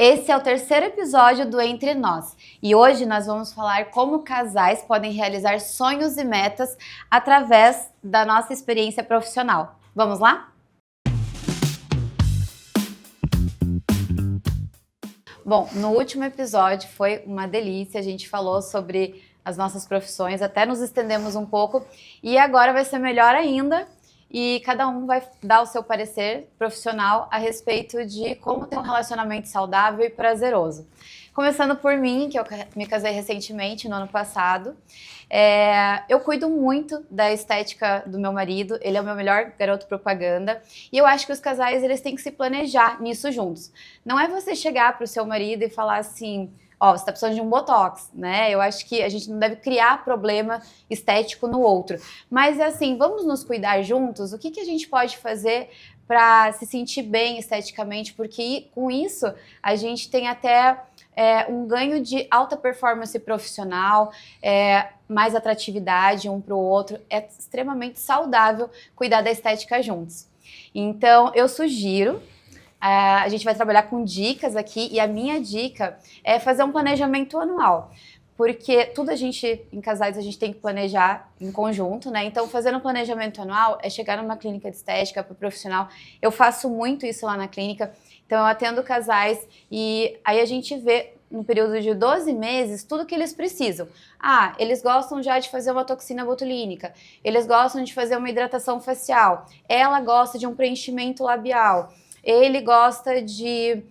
Esse é o terceiro episódio do Entre Nós e hoje nós vamos falar como casais podem realizar sonhos e metas através da nossa experiência profissional. Vamos lá? Bom, no último episódio foi uma delícia, a gente falou sobre as nossas profissões, até nos estendemos um pouco e agora vai ser melhor ainda. E cada um vai dar o seu parecer profissional a respeito de como ter um relacionamento saudável e prazeroso. Começando por mim, que eu me casei recentemente, no ano passado. Eu cuido muito da estética do meu marido, ele é o meu melhor garoto propaganda. E eu acho que os casais eles têm que se planejar nisso juntos. Não é você chegar para o seu marido e falar assim... Ó, você tá precisando de um botox, né? Eu acho que a gente não deve criar problema estético no outro. Mas é assim, vamos nos cuidar juntos? O que a gente pode fazer para se sentir bem esteticamente? Porque com isso a gente tem até um ganho de alta performance profissional, mais atratividade um para o outro. É extremamente saudável cuidar da estética juntos. Então, eu sugiro... A gente vai trabalhar com dicas aqui e a minha dica é fazer um planejamento anual, porque tudo em casais a gente tem que planejar em conjunto, né? Então fazendo um planejamento anual é chegar numa clínica de estética para o profissional. Eu faço muito isso lá na clínica, então eu atendo casais e aí a gente vê no período de 12 meses tudo que eles precisam. Ah, eles gostam já de fazer uma toxina botulínica, eles gostam de fazer uma hidratação facial, ela gosta de um preenchimento labial, ele gosta de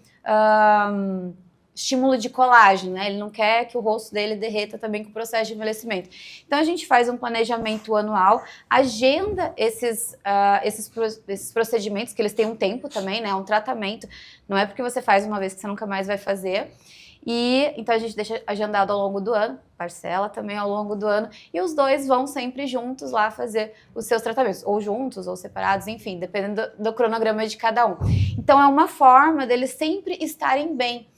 estímulo de colágeno, né? Ele não quer que o rosto dele derreta também com o processo de envelhecimento. Então, a gente faz um planejamento anual, agenda esses procedimentos, que eles têm um tempo também, né? Um tratamento. Não é porque você faz uma vez que você nunca mais vai fazer. E então a gente deixa agendado ao longo do ano, parcela também ao longo do ano, e os dois vão sempre juntos lá fazer os seus tratamentos, ou juntos, ou separados, enfim, dependendo do cronograma de cada um. Então é uma forma deles sempre estarem bem.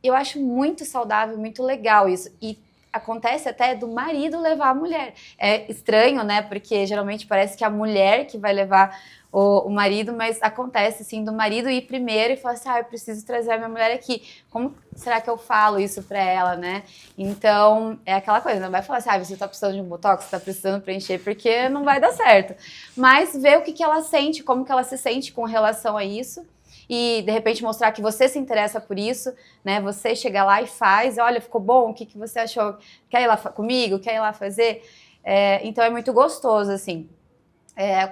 Eu acho muito saudável, muito legal isso, e acontece até do marido levar a mulher. É estranho, né, porque geralmente parece que é a mulher que vai levar o marido, mas acontece assim do marido ir primeiro e falar assim, eu preciso trazer a minha mulher aqui. Como será que eu falo isso pra ela, né? Então, é aquela coisa, não vai falar assim, você tá precisando de um botox, você tá precisando preencher, porque não vai dar certo. Mas ver o que ela sente, como que ela se sente com relação a isso, e de repente mostrar que você se interessa por isso, né? Você chega lá e faz, olha, ficou bom, o que você achou? Quer ir lá comigo? Quer ir lá fazer? Então é muito gostoso, assim.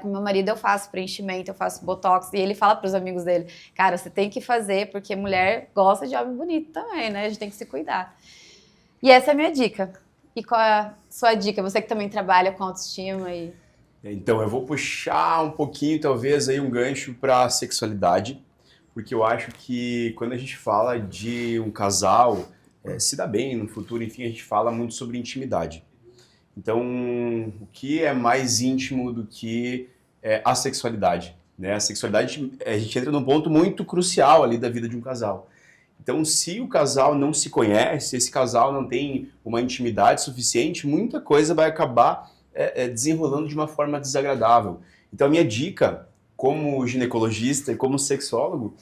Com meu marido eu faço preenchimento, eu faço botox, e ele fala para os amigos dele, cara, você tem que fazer, porque mulher gosta de homem bonito também, né? A gente tem que se cuidar. E essa é a minha dica. E qual é a sua dica? Você que também trabalha com autoestima e... Então, eu vou puxar um pouquinho, talvez, aí um gancho para a sexualidade, porque eu acho que quando a gente fala de um casal se dá bem no futuro, enfim, a gente fala muito sobre intimidade. Então, o que é mais íntimo do que a sexualidade, né? A sexualidade, a gente entra num ponto muito crucial ali da vida de um casal. Então, se o casal não se conhece, esse casal não tem uma intimidade suficiente, muita coisa vai acabar desenrolando de uma forma desagradável. Então, a minha dica, como ginecologista e como sexólogo,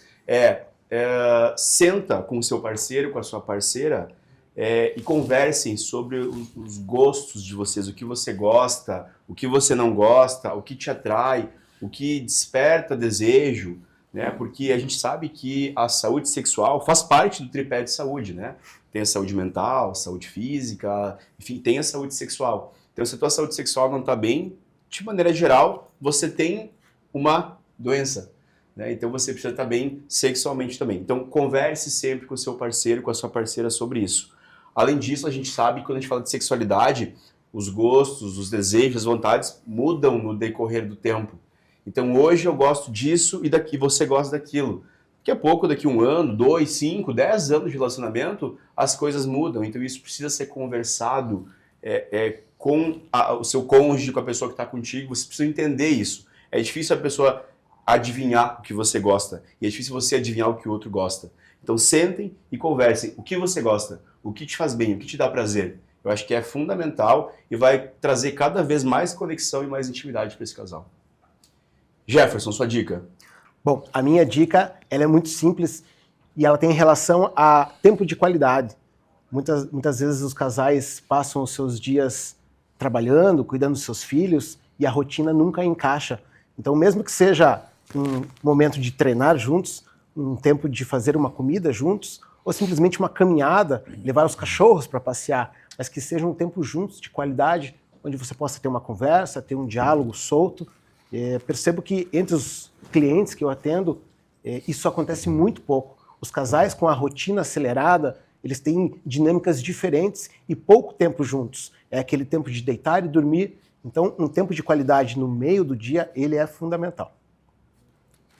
senta com o seu parceiro, com a sua parceira, e conversem sobre os gostos de vocês, o que você gosta, o que você não gosta, o que te atrai, o que desperta desejo, né? Porque a gente sabe que a saúde sexual faz parte do tripé de saúde, né? Tem a saúde mental, saúde física, enfim, tem a saúde sexual. Então, se a tua saúde sexual não está bem, de maneira geral, você tem uma doença, né? Então, você precisa estar bem sexualmente também. Então, converse sempre com o seu parceiro, com a sua parceira sobre isso. Além disso, a gente sabe que quando a gente fala de sexualidade, os gostos, os desejos, as vontades mudam no decorrer do tempo. Então hoje eu gosto disso e daqui você gosta daquilo. Daqui a pouco, daqui 1 ano, 2, 5, 10 anos de relacionamento, as coisas mudam. Então isso precisa ser conversado com o seu cônjuge, com a pessoa que está contigo. Você precisa entender isso. É difícil a pessoa adivinhar o que você gosta e é difícil você adivinhar o que o outro gosta. Então sentem e conversem. O que você gosta? O que te faz bem? O que te dá prazer? Eu acho que é fundamental e vai trazer cada vez mais conexão e mais intimidade para esse casal. Jefferson, sua dica? Bom, a minha dica ela é muito simples e ela tem relação a tempo de qualidade. Muitas vezes os casais passam os seus dias trabalhando, cuidando dos seus filhos, e a rotina nunca encaixa. Então, mesmo que seja um momento de treinar juntos, um tempo de fazer uma comida juntos, ou simplesmente uma caminhada, levar os cachorros para passear, mas que seja um tempo juntos, de qualidade, onde você possa ter uma conversa, ter um diálogo solto. Percebo que entre os clientes que eu atendo, isso acontece muito pouco. Os casais com a rotina acelerada, eles têm dinâmicas diferentes e pouco tempo juntos. É aquele tempo de deitar e dormir. Então, um tempo de qualidade no meio do dia, ele é fundamental.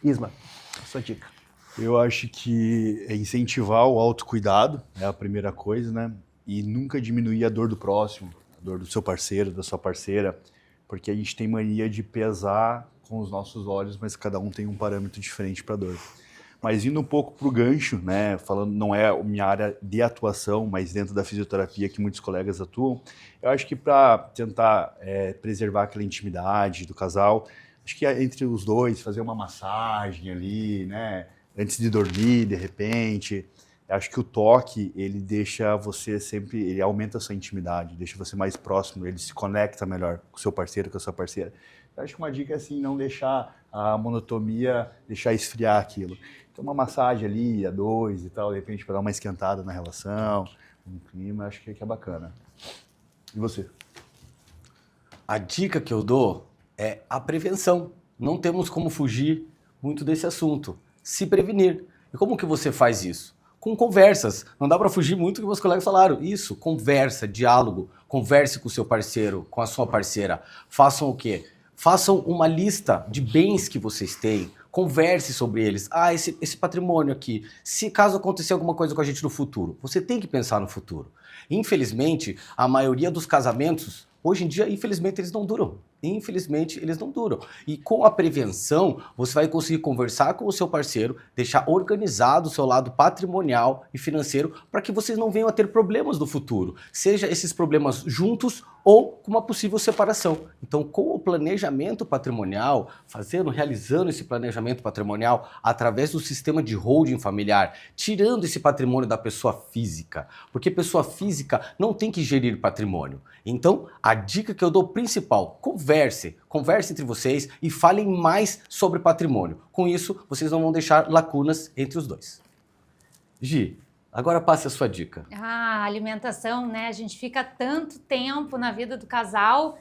Isma, a sua dica. Eu acho que é incentivar o autocuidado, é a primeira coisa, né? E nunca diminuir a dor do próximo, a dor do seu parceiro, da sua parceira, porque a gente tem mania de pesar com os nossos olhos, mas cada um tem um parâmetro diferente para dor. Mas indo um pouco para o gancho, né? Falando, não é a minha área de atuação, mas dentro da fisioterapia que muitos colegas atuam, eu acho que para tentar preservar aquela intimidade do casal, acho que entre os dois, fazer uma massagem ali, né? Antes de dormir, de repente. Acho que o toque, ele deixa você sempre, ele aumenta a sua intimidade, deixa você mais próximo, ele se conecta melhor com o seu parceiro, com a sua parceira. Eu acho que uma dica é assim, não deixar a monotonia, deixar esfriar aquilo. Então uma massagem ali, a dois e tal, de repente para dar uma esquentada na relação, um clima, acho que é bacana. E você? A dica que eu dou é a prevenção. Não temos como fugir muito desse assunto. Se prevenir. E como que você faz isso? Com conversas. Não dá para fugir muito do que meus colegas falaram. Isso, conversa, diálogo. Converse com o seu parceiro, com a sua parceira. Façam o quê? Façam uma lista de bens que vocês têm. Converse sobre eles. Ah, esse patrimônio aqui. Se caso acontecer alguma coisa com a gente no futuro, você tem que pensar no futuro. Infelizmente, a maioria dos casamentos, hoje em dia, infelizmente, eles não duram. Infelizmente, eles não duram. E com a prevenção, você vai conseguir conversar com o seu parceiro, deixar organizado o seu lado patrimonial e financeiro para que vocês não venham a ter problemas no futuro. Seja esses problemas juntos ou com uma possível separação. Então, com o planejamento patrimonial, realizando esse planejamento patrimonial através do sistema de holding familiar, tirando esse patrimônio da pessoa física, porque pessoa física não tem que gerir patrimônio. Então, a dica que eu dou principal, converse entre vocês e falem mais sobre patrimônio. Com isso, vocês não vão deixar lacunas entre os dois. Gi, agora passe a sua dica. A alimentação, né? A gente fica tanto tempo na vida do casal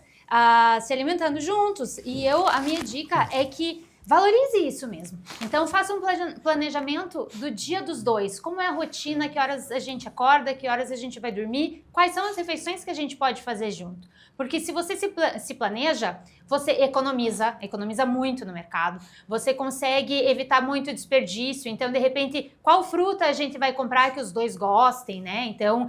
se alimentando juntos. E a minha dica é que valorize isso mesmo. Então, faça um planejamento do dia dos dois. Como é a rotina, que horas a gente acorda, que horas a gente vai dormir, quais são as refeições que a gente pode fazer junto. Porque se você se planeja, você economiza muito no mercado, você consegue evitar muito desperdício. Então, de repente, qual fruta a gente vai comprar que os dois gostem, né? Então,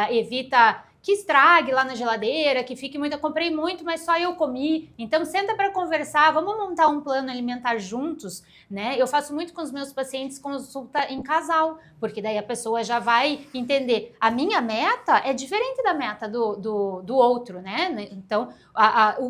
evita que estrague lá na geladeira, que fique muito, eu comprei muito, mas só eu comi. Então, senta para conversar, vamos montar um plano alimentar juntos, né? Eu faço muito com os meus pacientes consulta em casal, porque daí a pessoa já vai entender. A minha meta é diferente da meta do outro, né? Então,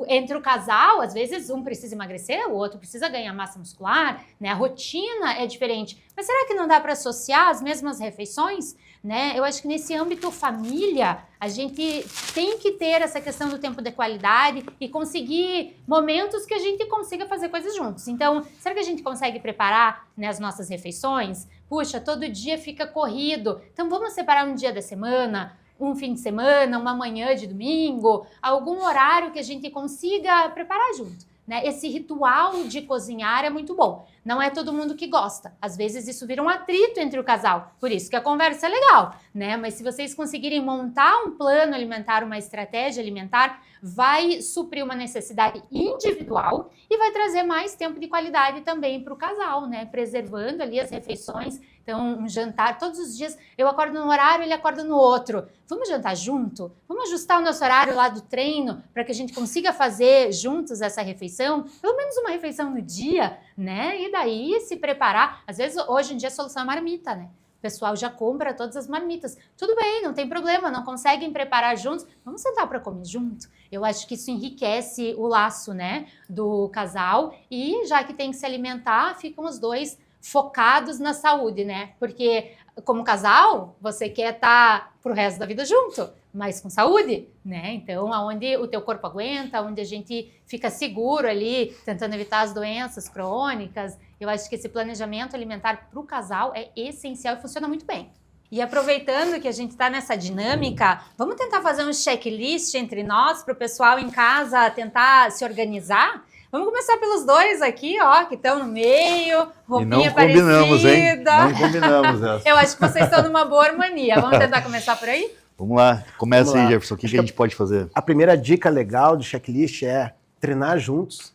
entre o casal, às vezes um precisa emagrecer, o outro precisa ganhar massa muscular, né? A rotina é diferente. Mas será que não dá para associar as mesmas refeições? Né? Eu acho que nesse âmbito família, a gente tem que ter essa questão do tempo de qualidade e conseguir momentos que a gente consiga fazer coisas juntos. Então, será que a gente consegue preparar, né, as nossas refeições? Puxa, todo dia fica corrido. Então, vamos separar um dia da semana, um fim de semana, uma manhã de domingo, algum horário que a gente consiga preparar junto. Né? Esse ritual de cozinhar é muito bom. Não é todo mundo que gosta. Às vezes isso vira um atrito entre o casal. Por isso que a conversa é legal, né? Mas se vocês conseguirem montar um plano alimentar, uma estratégia alimentar, vai suprir uma necessidade individual e vai trazer mais tempo de qualidade também para o casal, né? Preservando ali as refeições. Então, um jantar, todos os dias eu acordo num horário, ele acorda no outro. Vamos jantar junto? Vamos ajustar o nosso horário lá do treino para que a gente consiga fazer juntos essa refeição? Pelo menos uma refeição no dia, né? E daí se preparar. Às vezes, hoje em dia, a solução é marmita, né? O pessoal já compra todas as marmitas. Tudo bem, não tem problema, não conseguem preparar juntos. Vamos sentar para comer junto. Eu acho que isso enriquece o laço, né, do casal. E já que tem que se alimentar, ficam os dois focados na saúde, né? Porque como casal, você quer estar pro resto da vida junto, mas com saúde, né? Então, aonde o teu corpo aguenta, onde a gente fica seguro ali, tentando evitar as doenças crônicas. Eu acho que esse planejamento alimentar para o casal é essencial e funciona muito bem. E aproveitando que a gente está nessa dinâmica, vamos tentar fazer um checklist entre nós para o pessoal em casa tentar se organizar? Vamos começar pelos dois aqui, ó, que estão no meio, roupinha parecida. Não combinamos, hein? Não combinamos essa. Eu acho que vocês estão numa boa harmonia. Vamos tentar começar por aí? Vamos lá, começa Vamos aí, lá. Jefferson. O que a gente pode fazer? A primeira dica legal de checklist é treinar juntos.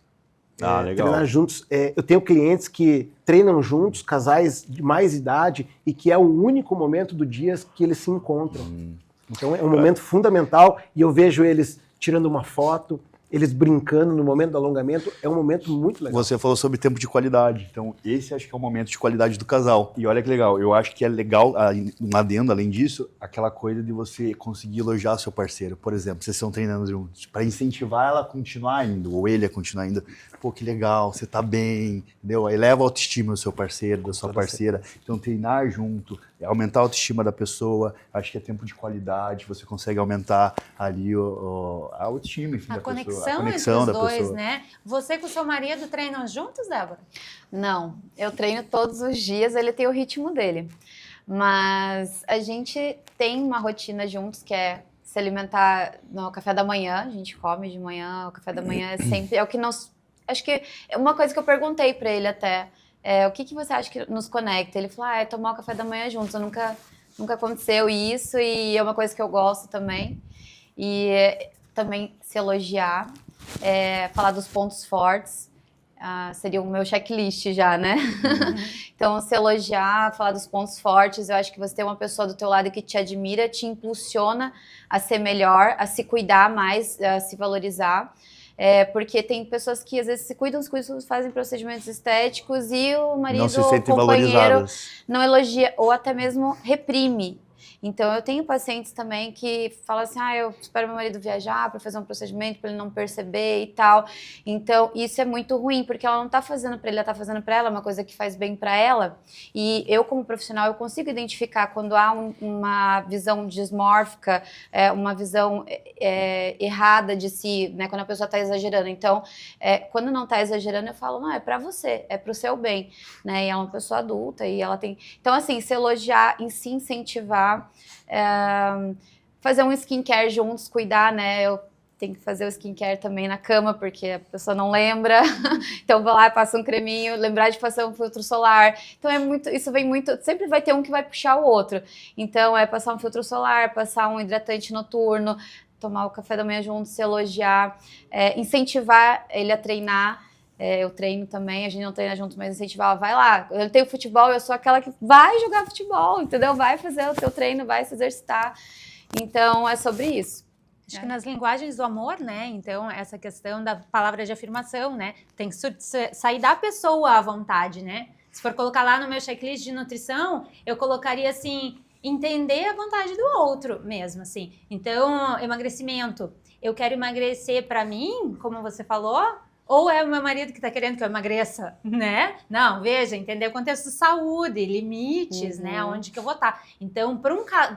Legal. Treinar juntos. Eu tenho clientes que treinam juntos, casais de mais idade, e que é o único momento do dia que eles se encontram. Então é um momento fundamental, e eu vejo eles tirando uma foto, eles brincando no momento do alongamento, é um momento muito legal. Você falou sobre tempo de qualidade, então esse acho que é o momento de qualidade do casal. E olha que legal, eu acho que é legal, um adendo além disso, aquela coisa de você conseguir elogiar seu parceiro. Por exemplo, vocês estão treinando juntos, para incentivar ela a continuar indo, ou ele a continuar indo. Pô, que legal, você tá bem, entendeu? Eleva a autoestima do seu parceiro, da sua parceira. Então treinar junto, aumentar a autoestima da pessoa, acho que é tempo de qualidade, você consegue aumentar ali a autoestima, enfim, A da pessoa. conexão entre os dois, né? Você com o seu marido treinam juntos, Débora? Não, eu treino todos os dias, ele tem o ritmo dele. Mas a gente tem uma rotina juntos que é se alimentar no café da manhã, a gente come de manhã, o café da manhã é sempre, é o que nós... Acho que é uma coisa que eu perguntei pra ele até, o que você acha que nos conecta? Ele falou, é tomar o café da manhã juntos, nunca aconteceu isso e é uma coisa que eu gosto também. E também se elogiar, falar dos pontos fortes, seria o meu checklist já, né? Então, se elogiar, falar dos pontos fortes, eu acho que você ter uma pessoa do teu lado que te admira, te impulsiona a ser melhor, a se cuidar mais, a se valorizar. Porque tem pessoas que às vezes se cuidam, fazem procedimentos estéticos e o marido Não se ou o sentem companheiro valorizadas. não elogia ou até mesmo reprime. Então, eu tenho pacientes também que falam assim, eu espero meu marido viajar para fazer um procedimento para ele não perceber e tal. Então, isso é muito ruim, porque ela não tá fazendo para ele, ela tá fazendo para ela, uma coisa que faz bem para ela. E eu, como profissional, eu consigo identificar quando há uma visão dismórfica, uma visão errada de si, né, quando a pessoa tá exagerando. Então, quando não tá exagerando, eu falo, não, é para você, é pro seu bem, né? E ela é uma pessoa adulta e ela tem... Então, assim, se elogiar e se incentivar, fazer um skincare juntos, cuidar, né? Eu tenho que fazer o skincare também na cama, porque a pessoa não lembra. Então, vou lá e passo um creminho, lembrar de passar um filtro solar. Então, isso vem muito... Sempre vai ter um que vai puxar o outro. Então, passar um filtro solar, passar um hidratante noturno, tomar o café da manhã juntos, se elogiar, incentivar ele a treinar. Eu treino também, a gente não treina junto, mas incentivar, vai lá. Eu tenho futebol, eu sou aquela que vai jogar futebol, entendeu? Vai fazer o teu treino, vai se exercitar. Então, é sobre isso. Acho que nas linguagens do amor, né? Então, essa questão da palavra de afirmação, né? Tem que sair da pessoa à vontade, né? Se for colocar lá no meu checklist de nutrição, eu colocaria assim, entender a vontade do outro mesmo, assim. Então, emagrecimento. Eu quero emagrecer para mim, como você falou, ou é o meu marido que está querendo que eu emagreça, né? Não, veja, entender o contexto de saúde, limites, né? Onde que eu vou estar. Então,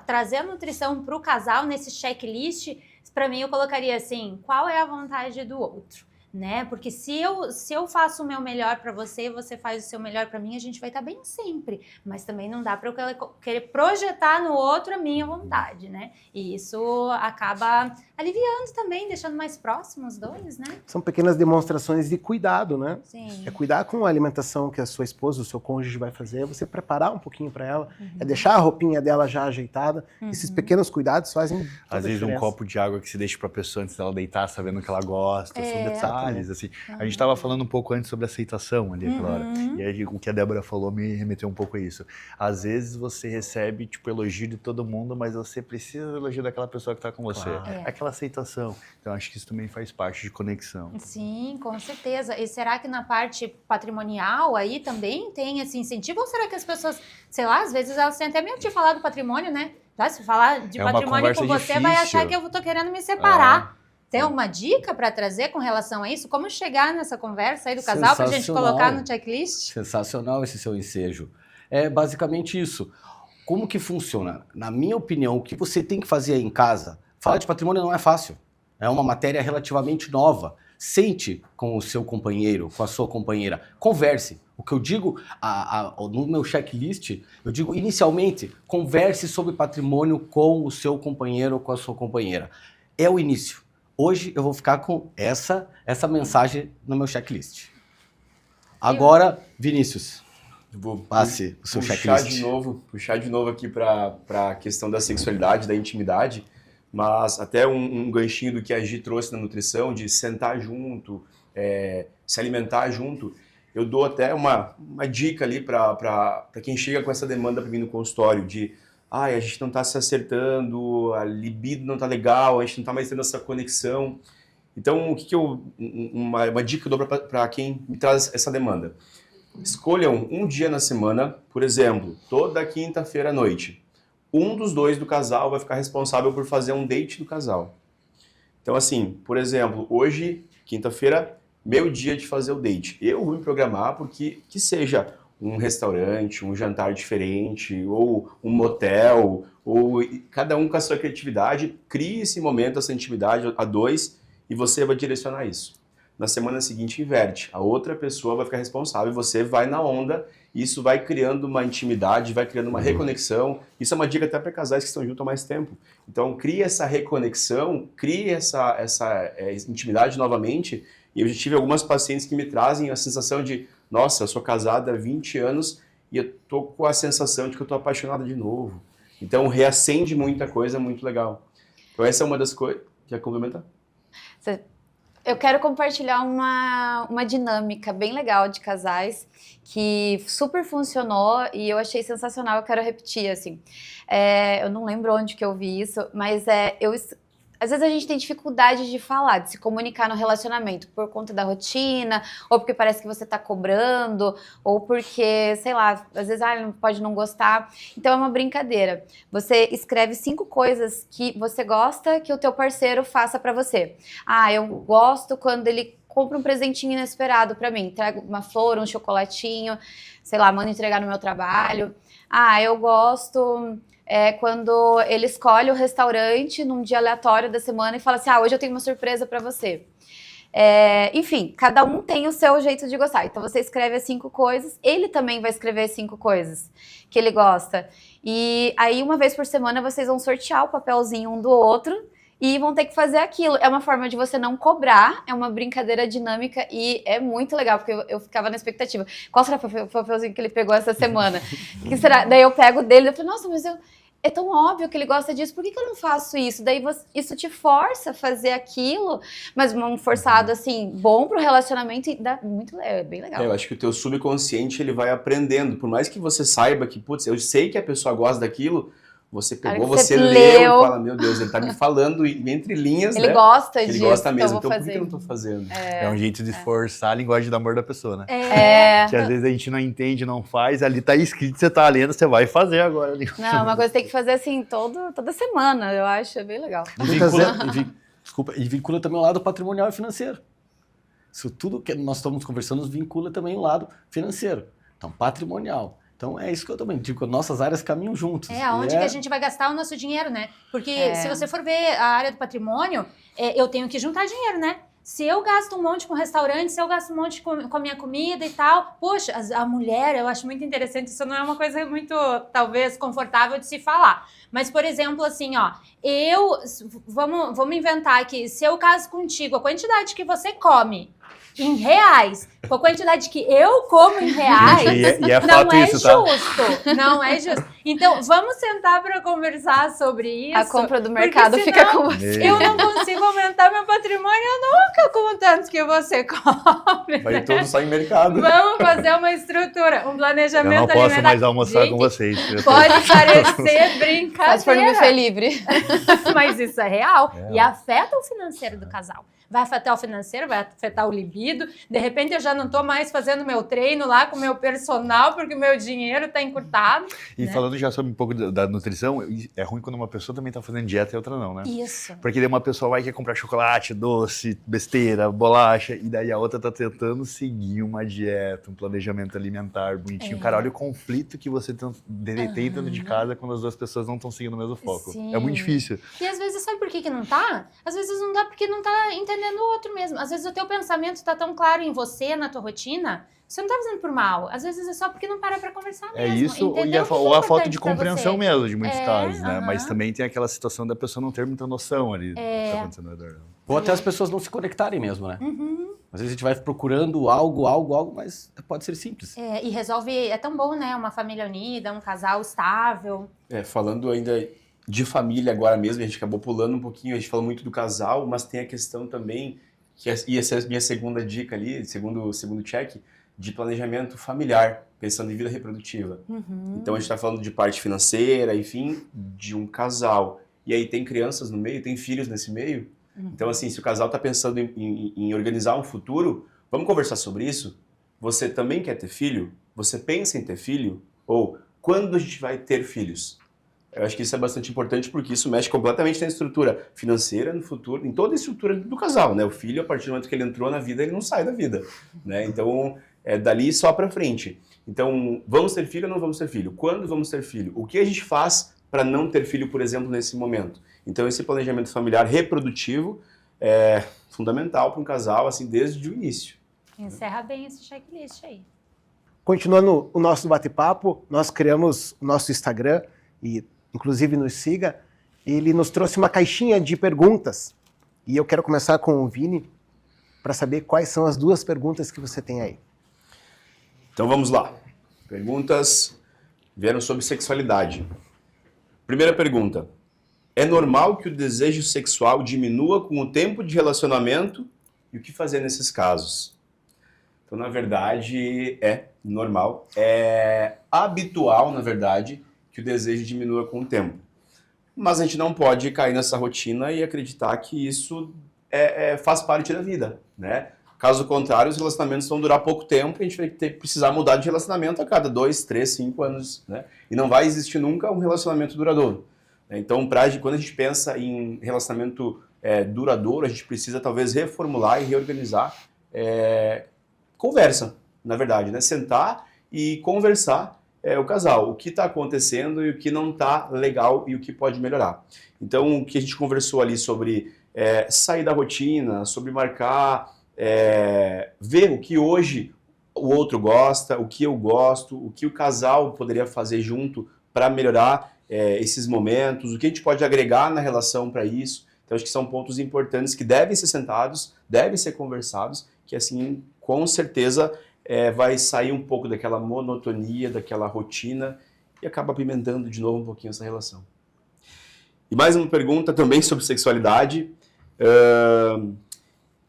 trazer a nutrição para o casal nesse checklist, para mim eu colocaria assim, qual é a vontade do outro, né? Porque se eu faço o meu melhor para você, você faz o seu melhor para mim, a gente vai estar bem sempre. Mas também não dá para eu querer projetar no outro a minha vontade, né? E isso acaba aliviando também, deixando mais próximos os dois, né? São pequenas demonstrações de cuidado, né? Sim. É cuidar com a alimentação que a sua esposa, o seu cônjuge vai fazer, é você preparar um pouquinho para ela, é deixar a roupinha dela já ajeitada. Esses pequenos cuidados fazem toda a Às vezes um diferença. copo de água que se deixa para a pessoa antes dela deitar, sabendo que ela gosta, são detalhes, assim. A gente estava falando um pouco antes sobre aceitação ali, aquela hora. E aí, o que a Débora falou me remeteu um pouco a isso. Às vezes você recebe, tipo, elogio de todo mundo, mas você precisa do elogio daquela pessoa que está com você. Aquela aceitação. Então, acho que isso também faz parte de conexão. Sim, com certeza. E será que na parte patrimonial aí também tem esse incentivo? Ou será que as pessoas, sei lá, às vezes elas têm até medo de falar do patrimônio, né? Se falar de É uma patrimônio com conversa você, vai difícil. achar que eu tô querendo me separar. Tem alguma dica para trazer com relação a isso? Como chegar nessa conversa aí do casal para a gente colocar no checklist? Sensacional esse seu ensejo. É basicamente isso. Como que funciona? Na minha opinião, o que você tem que fazer aí em casa, falar de patrimônio não é fácil. É uma matéria relativamente nova. Sente com o seu companheiro, com a sua companheira, converse. O que eu digo no meu checklist, eu digo inicialmente, converse sobre patrimônio com o seu companheiro ou com a sua companheira. É o início. Hoje eu vou ficar com essa mensagem no meu checklist. Agora, Vinícius, Vou passe o seu checklist. Puxar de novo aqui para a questão da sexualidade, da intimidade, mas até um ganchinho do que a Gi trouxe na nutrição, de sentar junto, se alimentar junto. Eu dou até uma dica ali para quem chega com essa demanda para mim no consultório, de a gente não está se acertando, a libido não está legal, a gente não está mais tendo essa conexão. Então, o que uma dica que eu dou para quem me traz essa demanda? Escolham um dia na semana, por exemplo, toda quinta-feira à noite. Um dos dois do casal vai ficar responsável por fazer um date do casal. Então, assim, por exemplo, hoje, quinta-feira, meu dia de fazer o date. Eu vou me programar porque que seja um restaurante, um jantar diferente, ou um motel, ou cada um com a sua criatividade, crie esse momento, essa intimidade a dois, e você vai direcionar isso. Na semana seguinte, inverte. A outra pessoa vai ficar responsável, você vai na onda, e isso vai criando uma intimidade, vai criando uma reconexão. Isso é uma dica até para casais que estão juntos há mais tempo. Então, crie essa reconexão, crie essa intimidade novamente. E eu já tive algumas pacientes que me trazem a sensação de, nossa, eu sou casada há 20 anos e eu tô com a sensação de que eu tô apaixonada de novo. Então, reacende muita coisa, muito legal. Então, essa é uma das coisas... Quer complementar? Eu quero compartilhar uma dinâmica bem legal de casais que super funcionou e eu achei sensacional, eu quero repetir, assim. Eu não lembro onde que eu vi isso, mas às vezes a gente tem dificuldade de falar, de se comunicar no relacionamento por conta da rotina, ou porque parece que você tá cobrando, ou porque, sei lá, às vezes pode não gostar. Então é uma brincadeira. Você escreve 5 coisas que você gosta que o teu parceiro faça pra você. Eu gosto quando ele compra um presentinho inesperado pra mim, traga uma flor, um chocolatinho, sei lá, manda entregar no meu trabalho. Eu gosto... quando ele escolhe o restaurante num dia aleatório da semana e fala assim, hoje eu tenho uma surpresa pra você. Enfim, cada um tem o seu jeito de gostar. Então você escreve as 5 coisas, ele também vai escrever 5 coisas que ele gosta. E aí uma vez por semana vocês vão sortear o papelzinho um do outro e vão ter que fazer aquilo. É uma forma de você não cobrar, é uma brincadeira dinâmica e é muito legal, porque eu ficava na expectativa. Qual será o papelzinho que ele pegou essa semana? Que será? Daí eu pego dele e eu falo, nossa, mas é tão óbvio que ele gosta disso, por que eu não faço isso? Daí isso te força a fazer aquilo, mas um forçado, assim, bom pro relacionamento e dá é bem legal. Eu acho que o teu subconsciente, ele vai aprendendo, por mais que você saiba que, putz, eu sei que a pessoa gosta daquilo, você pegou, você leu e fala, meu Deus, ele tá me falando entre linhas, ele né? gosta ele disso, gosta mesmo, então por que eu não tô fazendo? É um jeito de forçar a linguagem do amor da pessoa, né? Que às vezes a gente não entende, não faz, ali tá escrito, você tá lendo, você vai fazer agora. Não, uma coisa que tem que fazer assim, toda semana, eu acho, é bem legal. E vincula também o lado patrimonial e financeiro. Isso tudo que nós estamos conversando vincula também o lado financeiro. Então, patrimonial. Então, é isso que eu também digo, nossas áreas caminham juntos. Onde que a gente vai gastar o nosso dinheiro, né? Porque se você for ver a área do patrimônio, eu tenho que juntar dinheiro, né? Se eu gasto um monte com restaurante, se eu gasto um monte com a minha comida e tal, poxa, a mulher, eu acho muito interessante, isso não é uma coisa muito, talvez, confortável de se falar. Mas, por exemplo, assim, vamos inventar aqui, se eu caso contigo, a quantidade que você come em reais, com a quantidade que eu como em reais, não é justo. Não é justo. Então, vamos sentar para conversar sobre isso. A compra do mercado fica com você. Eu não consigo aumentar meu patrimônio nunca com o tanto que você come. Vai todo sair em mercado. Vamos fazer uma estrutura, um planejamento alimentar. Eu não posso mais almoçar com vocês. Pode parecer brincadeira. Faz por mim, livre. Mas isso é real e afeta o financeiro do casal. vai afetar o financeiro, vai afetar o libido. De repente eu já não tô mais fazendo meu treino lá com o meu personal porque o meu dinheiro tá encurtado. E né? falando já sobre um pouco da nutrição, é ruim quando uma pessoa também tá fazendo dieta e outra não, né? Isso. Porque daí uma pessoa vai querer comprar chocolate, doce, besteira, bolacha, e daí a outra tá tentando seguir uma dieta, um planejamento alimentar bonitinho. Cara, olha o conflito que você tem dentro de casa quando as duas pessoas não estão seguindo o mesmo foco. Sim. É muito difícil. E às vezes, sabe por que não tá? Às vezes não dá porque não tá entendendo o outro mesmo. Às vezes o teu pensamento tá tão claro em você, na tua rotina, você não tá fazendo por mal. Às vezes é só porque não para pra conversar É mesmo. isso, Entender o que ou é a falta de importante pra compreensão você. mesmo, de muitos casos, né? aham. Mas também tem aquela situação da pessoa não ter muita noção ali do que tá acontecendo ao redor. Ou até as pessoas não se conectarem mesmo, né? Uhum. Às vezes a gente vai procurando algo, mas pode ser simples. E resolve, é tão bom, né? Uma família unida, um casal estável. Falando ainda de família agora mesmo, a gente acabou pulando um pouquinho, a gente falou muito do casal, mas tem a questão também, e essa é a minha segunda dica ali, segundo check, de planejamento familiar, pensando em vida reprodutiva. Então a gente está falando de parte financeira, enfim, de um casal. E aí tem crianças no meio, tem filhos nesse meio. Então assim, se o casal está pensando em organizar um futuro, vamos conversar sobre isso? Você também quer ter filho? Você pensa em ter filho? Ou quando a gente vai ter filhos? Eu acho que isso é bastante importante porque isso mexe completamente na estrutura financeira, no futuro, em toda a estrutura do casal, né? O filho, a partir do momento que ele entrou na vida, ele não sai da vida, né? Então, é dali só pra frente. Então, vamos ter filho ou não vamos ter filho? Quando vamos ter filho? O que a gente faz para não ter filho, por exemplo, nesse momento? Então, esse planejamento familiar reprodutivo é fundamental para um casal, assim, desde o início. Encerra bem esse checklist aí. Continuando o nosso bate-papo, nós criamos o nosso Instagram e, inclusive, nos siga. Ele nos trouxe uma caixinha de perguntas e eu quero começar com o Vini para saber quais são as 2 perguntas que você tem aí. Então, vamos lá. Perguntas vieram sobre sexualidade. Primeira pergunta. É normal que o desejo sexual diminua com o tempo de relacionamento? E o que fazer nesses casos? Então, na verdade, é normal. É habitual, na verdade, que o desejo diminua com o tempo. Mas a gente não pode cair nessa rotina e acreditar que isso faz parte da vida, né? Caso contrário, os relacionamentos vão durar pouco tempo e a gente vai precisar mudar de relacionamento a cada 2, 3, 5 anos, né? E não vai existir nunca um relacionamento duradouro. Então, quando a gente pensa em relacionamento duradouro, a gente precisa talvez reformular e reorganizar. Conversa, na verdade, né? Sentar e conversar o casal, o que está acontecendo e o que não está legal e o que pode melhorar. Então, o que a gente conversou ali sobre sair da rotina, sobre marcar, ver o que hoje o outro gosta, o que eu gosto, o que o casal poderia fazer junto para melhorar esses momentos, o que a gente pode agregar na relação para isso. Então, acho que são pontos importantes que devem ser sentados, devem ser conversados, que assim, com certeza, vai sair um pouco daquela monotonia, daquela rotina e acaba apimentando de novo um pouquinho essa relação. E mais uma pergunta também sobre sexualidade.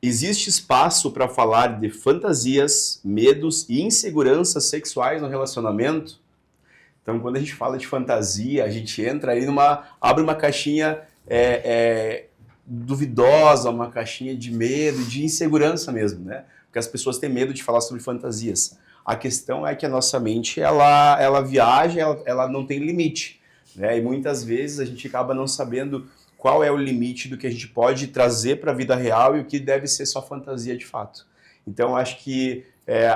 Existe espaço para falar de fantasias, medos e inseguranças sexuais no relacionamento? Então, quando a gente fala de fantasia, a gente entra aí abre uma caixinha duvidosa, uma caixinha de medo, de insegurança mesmo, né? Porque as pessoas têm medo de falar sobre fantasias. A questão é que a nossa mente, ela viaja, ela não tem limite, né? E muitas vezes a gente acaba não sabendo qual é o limite do que a gente pode trazer para a vida real e o que deve ser só fantasia de fato. Então, acho que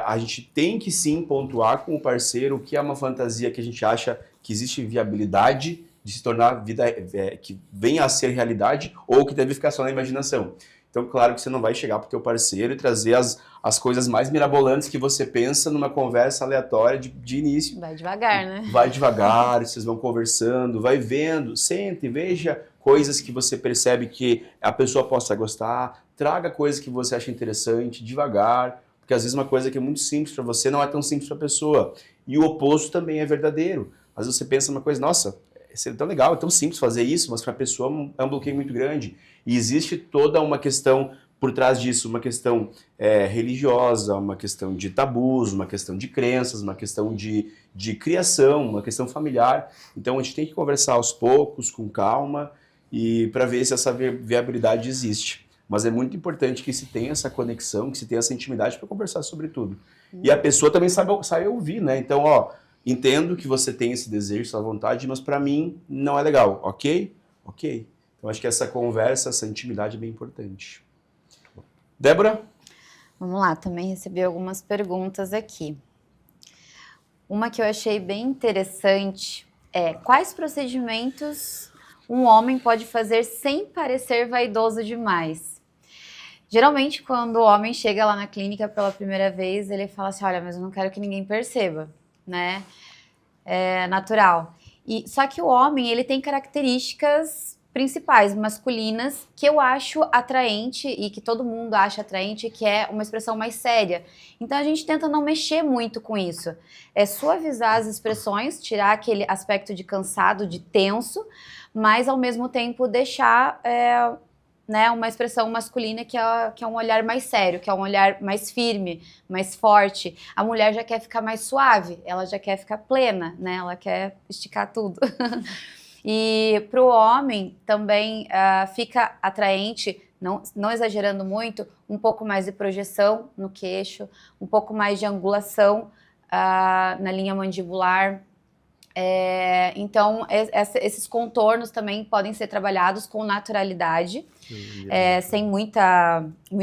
a gente tem que sim pontuar com o parceiro o que é uma fantasia que a gente acha que existe viabilidade de se tornar vida que venha a ser realidade ou que deve ficar só na imaginação. Então, claro que você não vai chegar para o teu parceiro e trazer as coisas mais mirabolantes que você pensa numa conversa aleatória de início. Vai devagar, né? Vai devagar, vocês vão conversando, vai vendo, sente, veja coisas que você percebe que a pessoa possa gostar, traga coisas que você acha interessante, devagar, porque às vezes uma coisa que é muito simples para você não é tão simples para a pessoa. E o oposto também é verdadeiro. Às vezes você pensa uma coisa, nossa, é tão legal, é tão simples fazer isso, mas para a pessoa é um bloqueio muito grande. E existe toda uma questão por trás disso, uma questão religiosa, uma questão de tabus, uma questão de crenças, uma questão de criação, uma questão familiar. Então a gente tem que conversar aos poucos, com calma, e para ver se essa viabilidade existe. mas é muito importante que se tenha essa conexão, que se tenha essa intimidade para conversar sobre tudo. E a pessoa também sabe ouvir, né? Então, ó, entendo que você tem esse desejo, essa vontade, mas para mim não é legal, ok? Ok. Então, acho que essa conversa, essa intimidade é bem importante. Débora? Vamos lá, também recebi algumas perguntas aqui. Uma que eu achei bem interessante é: quais procedimentos um homem pode fazer sem parecer vaidoso demais? Geralmente, quando o homem chega lá na clínica pela primeira vez, ele fala assim: olha, mas eu não quero que ninguém perceba, né? É natural. Só que o homem, ele tem características principais, masculinas, que eu acho atraente e que todo mundo acha atraente, que é uma expressão mais séria. Então a gente tenta não mexer muito com isso. É suavizar as expressões, tirar aquele aspecto de cansado, de tenso, mas ao mesmo tempo deixar né, uma expressão masculina que é um olhar mais sério, que é um olhar mais firme, mais forte. A mulher já quer ficar mais suave, ela já quer ficar plena, né? Ela quer esticar tudo. E para o homem também fica atraente, não exagerando muito, um pouco mais de projeção no queixo, um pouco mais de angulação na linha mandibular. Então, esses contornos também podem ser trabalhados com naturalidade, sem muito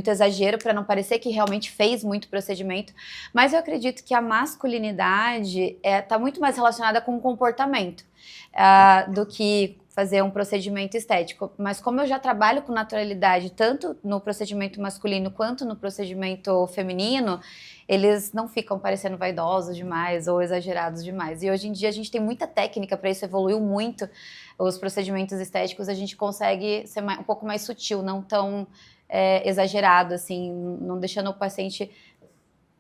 exagero, para não parecer que realmente fez muito procedimento. Mas eu acredito que a masculinidade está muito mais relacionada com o comportamento do que fazer um procedimento estético. Mas como eu já trabalho com naturalidade, tanto no procedimento masculino quanto no procedimento feminino, eles não ficam parecendo vaidosos demais ou exagerados demais. E hoje em dia a gente tem muita técnica para isso, evoluiu muito. Os procedimentos estéticos a gente consegue ser um pouco mais sutil, não tão exagerado, assim, não deixando o paciente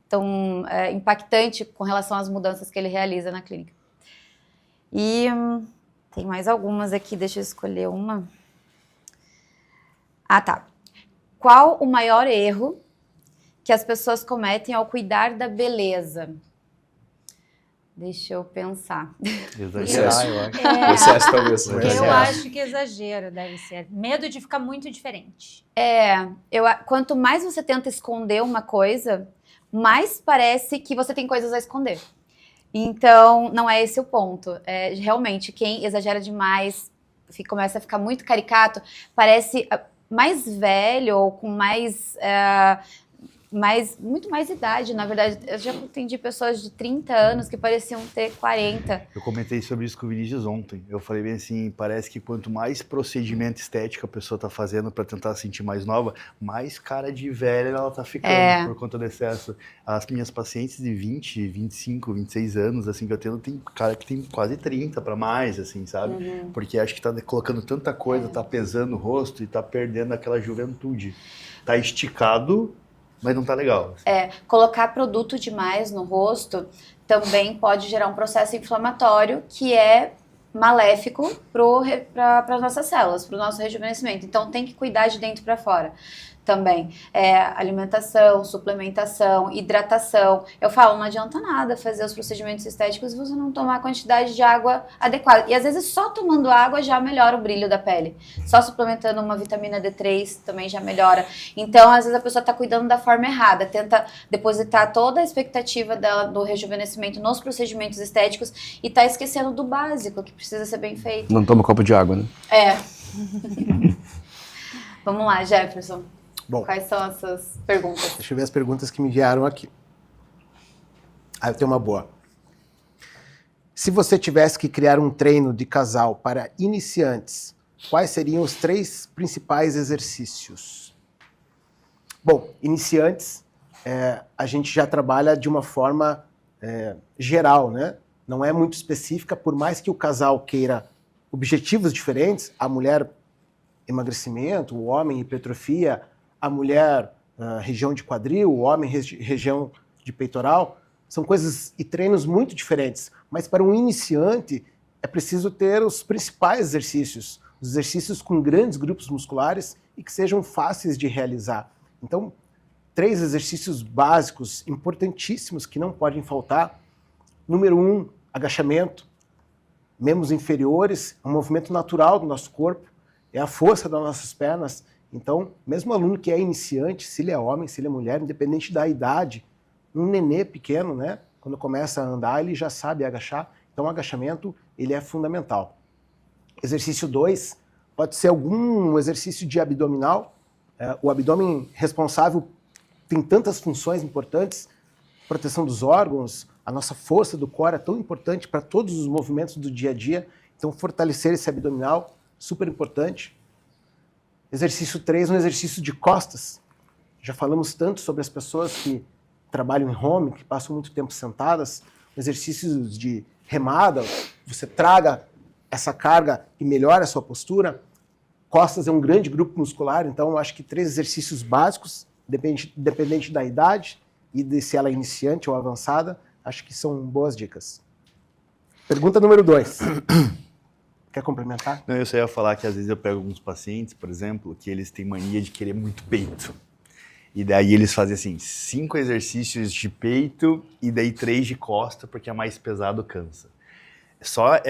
tão impactante com relação às mudanças que ele realiza na clínica. E tem mais algumas aqui, deixa eu escolher uma. Ah, tá. Qual o maior erro que as pessoas cometem ao cuidar da beleza? Deixa eu pensar. Exagerar, eu acho. Excesso, talvez. Eu acho que exagero deve ser. Medo de ficar muito diferente. Quanto mais você tenta esconder uma coisa, mais parece que você tem coisas a esconder. Então, não é esse o ponto. Realmente, quem exagera demais, começa a ficar muito caricato, parece mais velho ou com muito mais idade, na verdade. Eu já atendi pessoas de 30 anos que pareciam ter 40. Eu comentei sobre isso com o Vinícius ontem. Eu falei bem assim, parece que quanto mais procedimento estético a pessoa tá fazendo para tentar se sentir mais nova, mais cara de velha ela tá ficando por conta do excesso. As minhas pacientes de 20, 25, 26 anos, assim, que eu tenho, tem cara que tem quase 30 para mais, assim, sabe? Uhum. Porque acho que tá colocando tanta coisa, tá pesando o rosto e tá perdendo aquela juventude. Tá esticado, mas não tá legal. Assim. Colocar produto demais no rosto também pode gerar um processo inflamatório que é maléfico para as nossas células, para o nosso rejuvenescimento. Então tem que cuidar de dentro para fora também. Alimentação, suplementação, hidratação. Eu falo, não adianta nada fazer os procedimentos estéticos se você não tomar a quantidade de água adequada. E às vezes só tomando água já melhora o brilho da pele. Só suplementando uma vitamina D3 também já melhora. Então, às vezes a pessoa está cuidando da forma errada, tenta depositar toda a expectativa dela do rejuvenescimento nos procedimentos estéticos e está esquecendo do básico, que precisa ser bem feito. Não toma um copo de água, né? Vamos lá, Jefferson. Bom, quais são essas perguntas? Deixa eu ver as perguntas que me enviaram aqui. Eu tenho uma boa. Se você tivesse que criar um treino de casal para iniciantes, quais seriam os 3 principais exercícios? Bom, iniciantes, a gente já trabalha de uma forma geral, né? Não é muito específica, por mais que o casal queira objetivos diferentes, a mulher emagrecimento, o homem hipertrofia, a mulher região de quadril, o homem região de peitoral, são coisas e treinos muito diferentes. Mas para um iniciante é preciso ter os principais exercícios, os exercícios com grandes grupos musculares e que sejam fáceis de realizar. Então, 3 exercícios básicos importantíssimos que não podem faltar. Número 1, agachamento, membros inferiores, é um movimento natural do nosso corpo, é a força das nossas pernas. Então, mesmo o aluno que é iniciante, se ele é homem, se ele é mulher, independente da idade, um nenê pequeno, né, quando começa a andar, ele já sabe agachar. Então, o agachamento, ele é fundamental. Exercício 2 pode ser algum exercício de abdominal. O abdômen responsável tem tantas funções importantes, proteção dos órgãos, a nossa força do core é tão importante para todos os movimentos do dia a dia. Então, fortalecer esse abdominal, super importante. Exercício 3, um exercício de costas. Já falamos tanto sobre as pessoas que trabalham em home, que passam muito tempo sentadas. Exercícios de remada, você traga essa carga e melhora a sua postura. Costas é um grande grupo muscular, então eu acho que 3 exercícios básicos, dependente da idade e de se ela é iniciante ou avançada, acho que são boas dicas. Pergunta número 2. Quer complementar? Não, eu só ia falar que às vezes eu pego alguns pacientes, por exemplo, que eles têm mania de querer muito peito. E daí eles fazem assim, 5 exercícios de peito e daí 3 de costa, porque é mais pesado, cansa. Só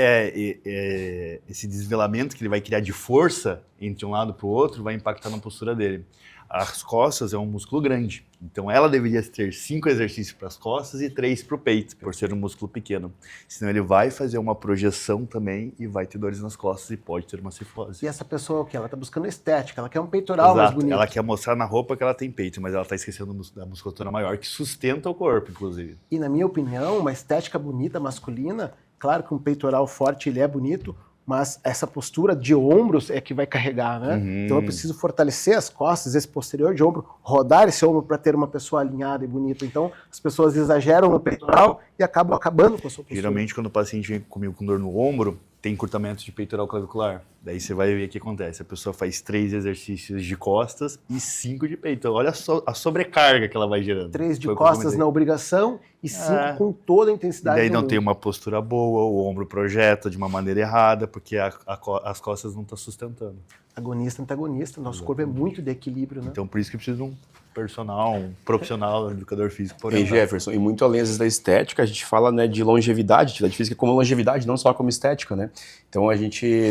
esse desvelamento que ele vai criar de força entre um lado para o outro vai impactar na postura dele. As costas é um músculo grande, então ela deveria ter 5 exercícios para as costas e 3 para o peito, por ser um músculo pequeno. Senão ele vai fazer uma projeção também e vai ter dores nas costas e pode ter uma cifose. E essa pessoa, o que? Ela está buscando estética, ela quer um peitoral mais bonito. Ela quer mostrar na roupa que ela tem peito, mas ela está esquecendo da musculatura maior, que sustenta o corpo, inclusive. E na minha opinião, uma estética bonita masculina, claro que um peitoral forte ele é bonito, mas essa postura de ombros é que vai carregar, né? Então eu preciso fortalecer as costas, esse posterior de ombro, rodar esse ombro para ter uma pessoa alinhada e bonita. Então as pessoas exageram no peitoral e acabam acabando com a sua postura. Geralmente quando o paciente vem comigo com dor no ombro, tem encurtamento de peitoral clavicular. Daí você vai ver o que acontece. A pessoa faz 3 exercícios de costas e 5 de peito. Olha a sobrecarga que ela vai gerando. 3 de costas na obrigação e 5 com toda a intensidade. E daí do não mundo. tem uma postura boa, o ombro projeta de uma maneira errada, porque as costas não estão sustentando. Agonista, antagonista. Nosso corpo é muito de equilíbrio, né? Então por isso que precisa de um personal, um profissional, um educador físico. E Jefferson, e muito além da estética, a gente fala, né, de longevidade, atividade física como longevidade, não só como estética, né? Então a gente,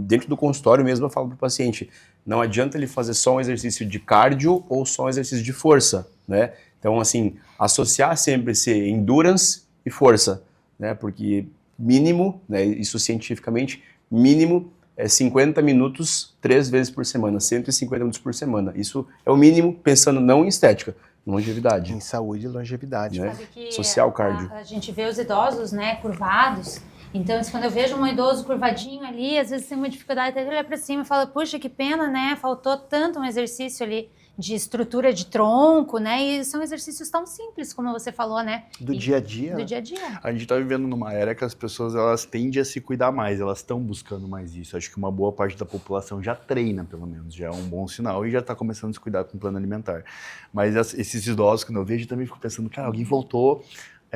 dentro do consultório mesmo, eu falo para o paciente, não adianta ele fazer só um exercício de cardio ou só um exercício de força, né? Então, assim, associar sempre esse endurance e força, né? Porque mínimo, né, isso cientificamente, mínimo é 50 minutos 3 vezes por semana, 150 minutos por semana. Isso é o mínimo, pensando não em estética, em longevidade. Em saúde e longevidade. Né? Sabe que Social cardio. A gente vê os idosos, né, curvados. Então, quando eu vejo um idoso curvadinho ali, às vezes tem uma dificuldade até de olhar para cima e fala, puxa, que pena, né? Faltou tanto um exercício ali de estrutura de tronco, né? E são exercícios tão simples, como você falou, né? Do dia a dia. Do dia a dia. A gente está vivendo numa era que as pessoas elas tendem a se cuidar mais, elas estão buscando mais isso. Acho que uma boa parte da população já treina, pelo menos, já é um bom sinal e já está começando a se cuidar com o plano alimentar. Mas esses idosos que eu vejo, eu também fico pensando, cara, alguém voltou,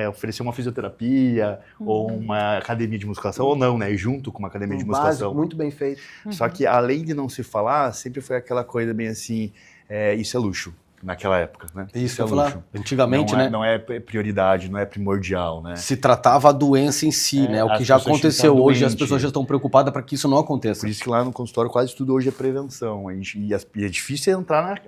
oferecer uma fisioterapia ou uma academia de musculação, ou não, né? Junto com uma academia de musculação. Básico, muito bem feito. Só que, além de não se falar, sempre foi aquela coisa bem assim, isso é luxo, naquela época, né? Isso, é eu ia falar, antigamente, né? Não é prioridade, não é primordial, né? Se tratava a doença em si, né? O que já aconteceu hoje, as pessoas já estão preocupadas para que isso não aconteça. Por isso que lá no consultório quase tudo hoje é prevenção. E é difícil entrar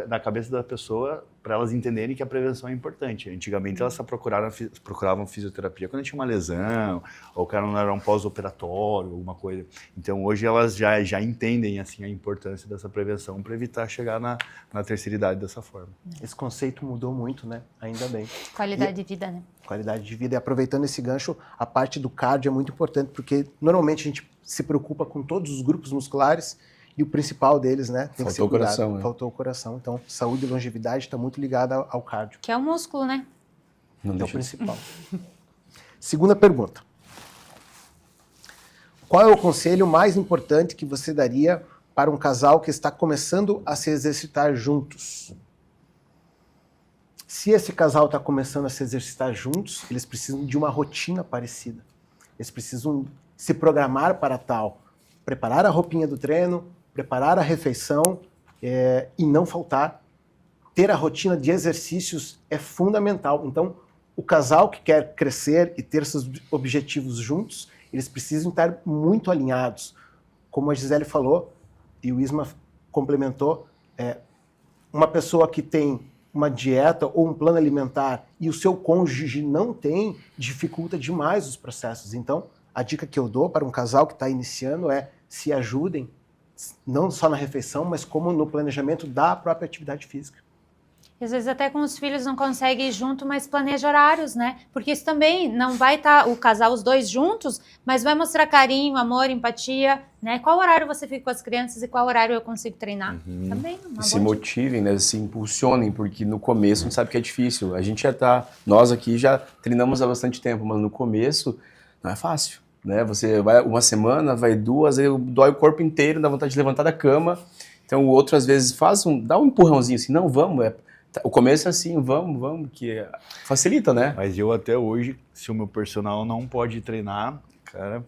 na cabeça da pessoa para elas entenderem que a prevenção é importante. Antigamente elas só procuravam fisioterapia quando tinha uma lesão, ou o cara não era um pós-operatório, alguma coisa. Então hoje elas já entendem assim, a importância dessa prevenção para evitar chegar na terceira idade dessa forma. Esse conceito mudou muito, né? Ainda bem. Qualidade de vida, né? Qualidade de vida. E aproveitando esse gancho, a parte do cardio é muito importante, porque normalmente a gente se preocupa com todos os grupos musculares e o principal deles, né? Tem que ser Faltou o cuidado. coração, né? Faltou o coração. Então, saúde e longevidade está muito ligada ao cardio. Que é o músculo, né? Não Que é o deixa de ser. principal. Segunda pergunta. Qual é o conselho mais importante que você daria para um casal que está começando a se exercitar juntos? Se esse casal está começando a se exercitar juntos, eles precisam de uma rotina parecida. Eles precisam se programar para tal. Preparar a roupinha do treino, preparar a refeição e não faltar. Ter a rotina de exercícios é fundamental. Então, o casal que quer crescer e ter seus objetivos juntos, eles precisam estar muito alinhados. Como a Gisele falou, e o Isma complementou, uma pessoa que tem uma dieta ou um plano alimentar e o seu cônjuge não tem, dificulta demais os processos. Então, a dica que eu dou para um casal que está iniciando é se ajudem, não só na refeição, mas como no planejamento da própria atividade física. E às vezes até com os filhos não consegue ir junto, mas planeja horários, né? Porque isso também não vai estar o casal, os dois juntos, mas vai mostrar carinho, amor, empatia, né? Qual horário você fica com as crianças e qual horário eu consigo treinar? Também, uma Se boa dica. motivem, né? Se impulsionem, porque no começo a gente sabe que é difícil. A gente nós aqui já treinamos há bastante tempo, mas no começo não é fácil, né? Você vai uma semana, vai 2, aí dói o corpo inteiro, dá vontade de levantar da cama. Então o outro às vezes dá um empurrãozinho assim, não, vamos, o começo é assim, vamos, que facilita, né? Mas eu até hoje, se o meu personal não pode treinar, cara,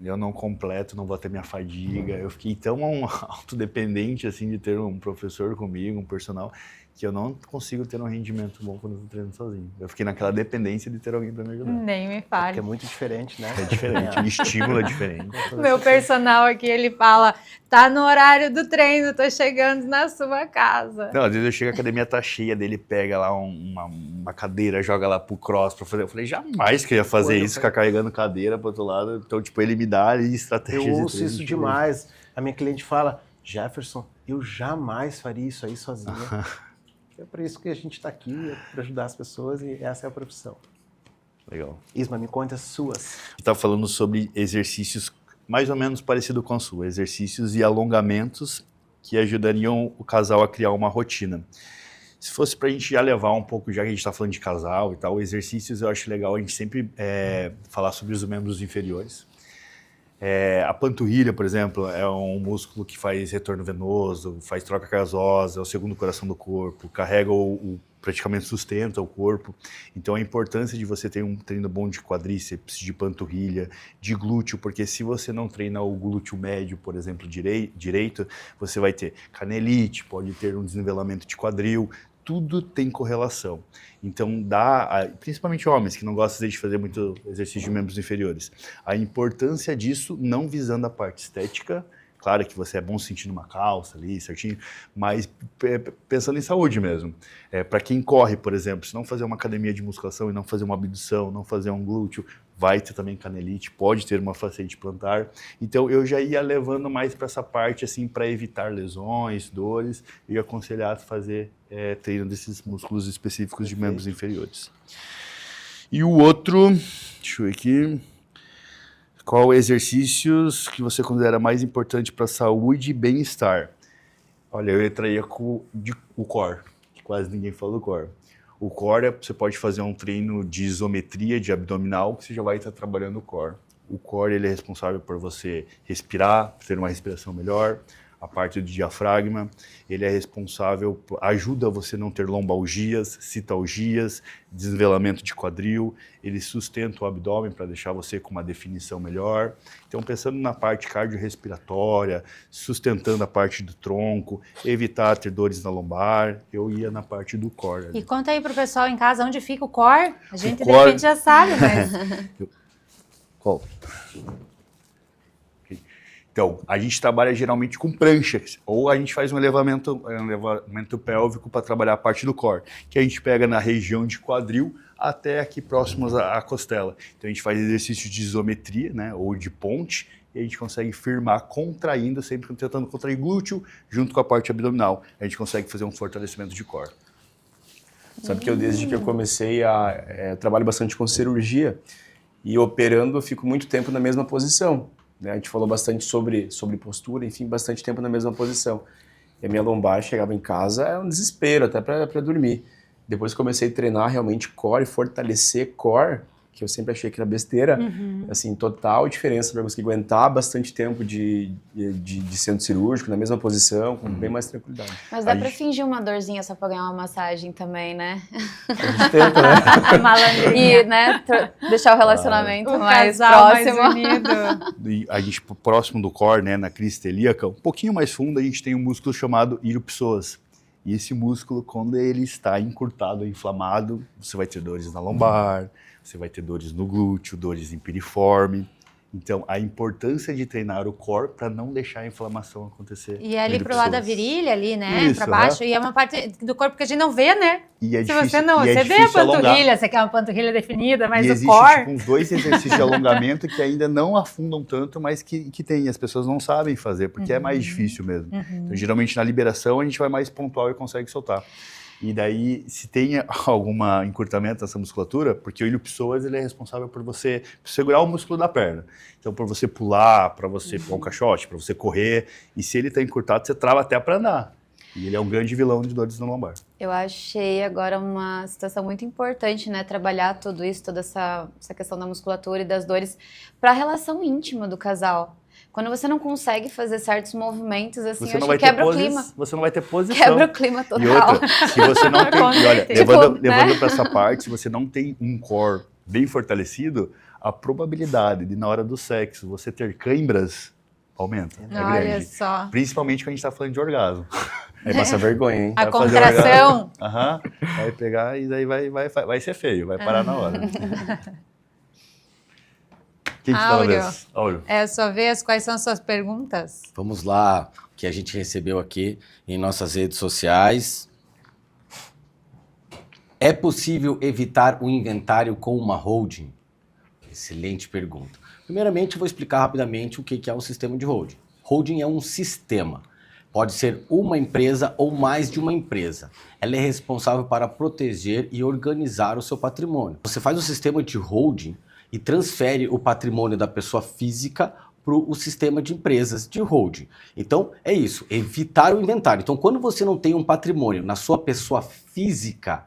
eu não completo, não vou ter minha fadiga. Eu fiquei tão autodependente assim de ter um professor comigo, um personal, que eu não consigo ter um rendimento bom quando eu tô treinando sozinho. Eu fiquei naquela dependência de ter alguém para me ajudar. Nem me Porque fale. é muito diferente, né? É diferente, o estímulo é diferente. Meu personal aqui, ele fala, tá no horário do treino, tô chegando na sua casa. Não, às vezes eu chego, a academia tá cheia, dele pega lá uma cadeira, joga lá pro cross pra fazer. Eu falei, jamais que eu ia fazer isso, ficar carregando cadeira pro outro lado. Então, tipo, ele me dá ali estratégias. Eu de ouço treino isso diferentes. demais. A minha cliente fala, Jefferson, eu jamais faria isso aí sozinha. É por isso que a gente está aqui, para ajudar as pessoas, e essa é a profissão. Legal. Isma, me conta as suas. Você tá falando sobre exercícios mais ou menos parecido com a sua, exercícios e alongamentos que ajudariam o casal a criar uma rotina. Se fosse para a gente já levar um pouco, já que a gente está falando de casal e tal, exercícios eu acho legal a gente sempre falar sobre os membros inferiores. A panturrilha, por exemplo, é um músculo que faz retorno venoso, faz troca gasosa, é o segundo coração do corpo, carrega praticamente sustenta o corpo. Então a importância de você ter um treino bom de quadríceps, de panturrilha, de glúteo, porque se você não treinar o glúteo médio, por exemplo, direito, você vai ter canelite, pode ter um desnivelamento de quadril, tudo tem correlação. Então, principalmente homens que não gostam de fazer muito exercício de membros inferiores, a importância disso não visando a parte estética. Claro que você é bom sentindo uma calça ali, certinho, mas pensando em saúde mesmo. Para quem corre, por exemplo, se não fazer uma academia de musculação e não fazer uma abdução, não fazer um glúteo, vai ter também canelite, pode ter uma facete plantar. Então eu já ia levando mais para essa parte assim, para evitar lesões, dores, e ia aconselhar a fazer treino desses músculos específicos de membros inferiores. E o outro, deixa eu ver aqui. Qual exercícios que você considera mais importante para a saúde e bem-estar? Olha, eu entraria com o core, que quase ninguém fala do core. O core, você pode fazer um treino de isometria, de abdominal, que você já vai estar trabalhando o core. O core ele é responsável por você respirar, ter uma respiração melhor. A parte do diafragma, ele é responsável, ajuda você a não ter lombalgias, citalgias, desnivelamento de quadril, ele sustenta o abdômen para deixar você com uma definição melhor. Então, pensando na parte cardiorrespiratória, sustentando a parte do tronco, evitar ter dores na lombar, eu ia na parte do core. E conta aí pro pessoal em casa onde fica o core. A gente de core- repente já sabe, mas... Qual? Então, a gente trabalha geralmente com pranchas, ou a gente faz um elevamento pélvico para trabalhar a parte do core, que a gente pega na região de quadril até aqui próximos à costela. Então a gente faz exercício de isometria, né, ou de ponte, e a gente consegue firmar contraindo, sempre tentando contrair glúteo junto com a parte abdominal. A gente consegue fazer um fortalecimento de core. Sabe que desde que eu comecei eu trabalho bastante com cirurgia, e operando eu fico muito tempo na mesma posição. Né? A gente falou bastante sobre postura, enfim, bastante tempo na mesma posição. E a minha lombar chegava em casa, é um desespero até para dormir. Depois comecei a treinar realmente core, fortalecer core, que eu sempre achei que era besteira, assim, total diferença para conseguir aguentar bastante tempo de centro cirúrgico, na mesma posição, com bem mais tranquilidade. Mas dá pra fingir uma dorzinha só pra ganhar uma massagem também, né? A gente tenta, né? A malandrinha. E, né, deixar o relacionamento O mais casal mais próximo. unido. E a gente, próximo do core, né, na crise celíaca, um pouquinho mais fundo, a gente tem um músculo chamado ilho-psoas. E esse músculo, quando ele está encurtado, inflamado, você vai ter dores na lombar, você vai ter dores no glúteo, dores em piriforme. Então, a importância de treinar o core para não deixar a inflamação acontecer. E é ali entre pro lado da pessoas. virilha, ali, né? Isso, Pra baixo. E é uma parte do corpo que a gente não vê, né? E é Se difícil, você não, e é você vê a difícil alongar. panturrilha, você quer uma panturrilha definida, mas E o existe core... tipo, uns 2 exercícios de alongamento que ainda não afundam tanto, mas que tem. As pessoas não sabem fazer, porque é mais difícil mesmo. Então, geralmente, na liberação, a gente vai mais pontual e consegue soltar. E daí, se tem algum encurtamento dessa musculatura, porque o iliopsoas ele é responsável por você segurar o músculo da perna. Então, por você pular, para você pular um caixote, para você correr. E se ele está encurtado, você trava até para andar. E ele é um grande vilão de dores no lombar. Eu achei agora uma situação muito importante, né? Trabalhar tudo isso, toda essa questão da musculatura e das dores para a relação íntima do casal. Quando você não consegue fazer certos movimentos, assim, Você eu não acho vai que ter quebra o clima. Você não vai ter posição. Quebra o clima total. E outra, se você não tem... Com E olha, certeza. levando né? para essa parte, se você não tem um core bem fortalecido, a probabilidade de, na hora do sexo, você ter câimbras aumenta. É Olha grande. só. Principalmente quando a gente está falando de orgasmo. Aí passa vergonha, hein? A Vai fazer contração. Aham. Vai pegar e daí vai ser feio, vai parar na hora. Quem que tá na Áureo. vez? Áureo. É a sua vez, quais são as suas perguntas? Vamos lá, que a gente recebeu aqui em nossas redes sociais. É possível evitar o inventário com uma holding? Excelente pergunta. Primeiramente, eu vou explicar rapidamente o que é um sistema de holding. Holding é um sistema. Pode ser uma empresa ou mais de uma empresa. Ela é responsável para proteger e organizar o seu patrimônio. Você faz um sistema de holding e transfere o patrimônio da pessoa física para o sistema de empresas de holding. Então, é isso, evitar o inventário. Então, quando você não tem um patrimônio na sua pessoa física,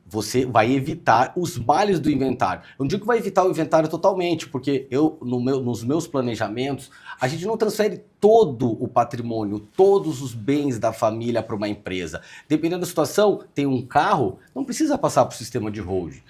você vai evitar os males do inventário. Eu não digo que vai evitar o inventário totalmente, porque nos meus planejamentos, a gente não transfere todo o patrimônio, todos os bens da família para uma empresa. Dependendo da situação, tem um carro, não precisa passar para o sistema de holding.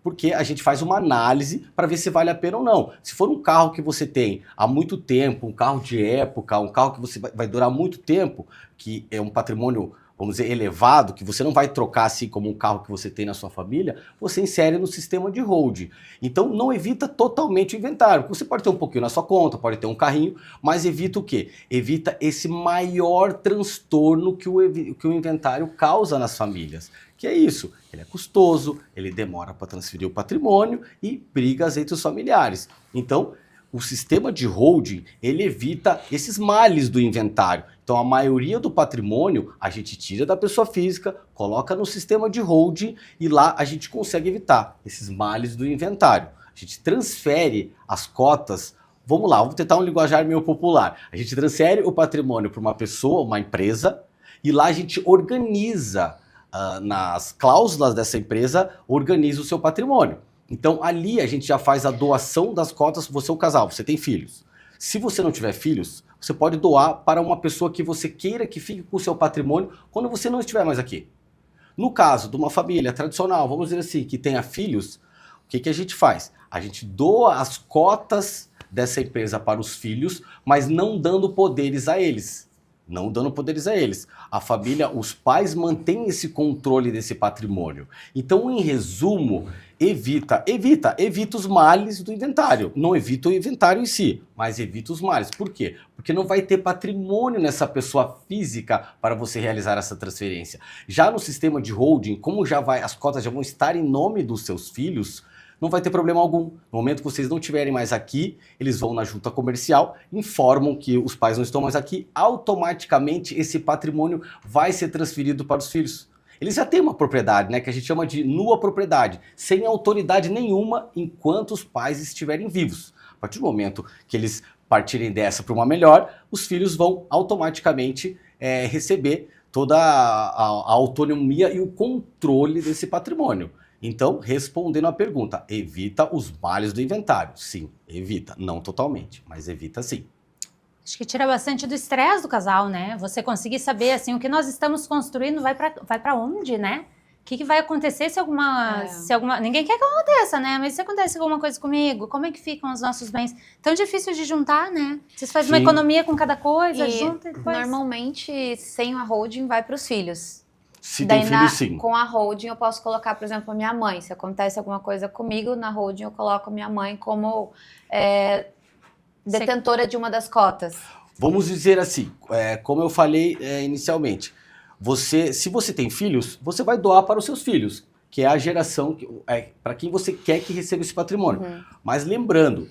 Porque a gente faz uma análise para ver se vale a pena ou não. Se for um carro que você tem há muito tempo, um carro de época, um carro que você vai durar muito tempo, que é um patrimônio, vamos dizer, elevado, que você não vai trocar assim como um carro que você tem na sua família, você insere no sistema de holding. Então não evita totalmente o inventário. Você pode ter um pouquinho na sua conta, pode ter um carrinho, mas evita o quê? Evita esse maior transtorno que o inventário causa nas famílias. Que é isso, ele é custoso, ele demora para transferir o patrimônio e brigas entre os familiares. Então, o sistema de holding, ele evita esses males do inventário. Então, a maioria do patrimônio a gente tira da pessoa física, coloca no sistema de holding e lá a gente consegue evitar esses males do inventário. A gente transfere as cotas. Vamos lá, vamos tentar um linguajar meio popular. A gente transfere o patrimônio para uma pessoa, uma empresa, e lá a gente organiza nas cláusulas dessa empresa, organiza o seu patrimônio. Então, ali a gente já faz a doação das cotas. Você é um casal, você tem filhos. Se você não tiver filhos, você pode doar para uma pessoa que você queira que fique com o seu patrimônio quando você não estiver mais aqui. No caso de uma família tradicional, vamos dizer assim, que tenha filhos, o que a gente faz? A gente doa as cotas dessa empresa para os filhos, mas não dando poderes a eles. Não dando poderes a eles. A família, os pais mantêm esse controle desse patrimônio. Então, em resumo, evita os males do inventário. Não evita o inventário em si, mas evita os males. Por quê? Porque não vai ter patrimônio nessa pessoa física para você realizar essa transferência. Já no sistema de holding, como as cotas já vão estar em nome dos seus filhos, não vai ter problema algum. No momento que vocês não estiverem mais aqui, eles vão na junta comercial, informam que os pais não estão mais aqui, automaticamente esse patrimônio vai ser transferido para os filhos. Eles já têm uma propriedade, né, que a gente chama de nua propriedade, sem autoridade nenhuma enquanto os pais estiverem vivos. A partir do momento que eles partirem dessa para uma melhor, os filhos vão automaticamente receber toda a autonomia e o controle desse patrimônio. Então, respondendo à pergunta, evita os males do inventário. Sim, evita. Não totalmente, mas evita sim. Acho que tira bastante do estresse do casal, né? Você conseguir saber, assim, o que nós estamos construindo vai pra onde, né? O que vai acontecer se alguma... Ninguém quer que aconteça, né? Mas se acontece alguma coisa comigo, como é que ficam os nossos bens? Tão difícil de juntar, né? Vocês fazem uma economia com cada coisa, junta e depois... Normalmente, sem a holding, vai para os filhos. Se Daí tem filho, sim. Com a holding eu posso colocar, por exemplo, a minha mãe. Se acontece alguma coisa comigo, na holding eu coloco a minha mãe como detentora de uma das cotas? Vamos dizer assim, como eu falei inicialmente, se você tem filhos, você vai doar para os seus filhos, que é a geração para quem você quer que receba esse patrimônio. Mas lembrando,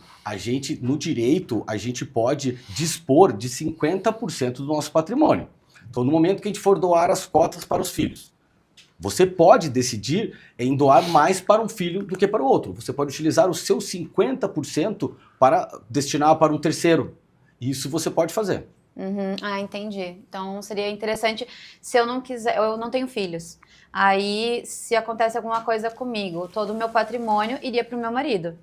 no direito, a gente pode dispor de 50% do nosso patrimônio. Então, no momento que a gente for doar as cotas para os filhos, você pode decidir em doar mais para um filho do que para o outro. Você pode utilizar os seus 50% para destinar para um terceiro. Isso você pode fazer. Ah, entendi. Então seria interessante se eu não quiser, eu não tenho filhos. Aí, se acontece alguma coisa comigo, todo o meu patrimônio iria para o meu marido.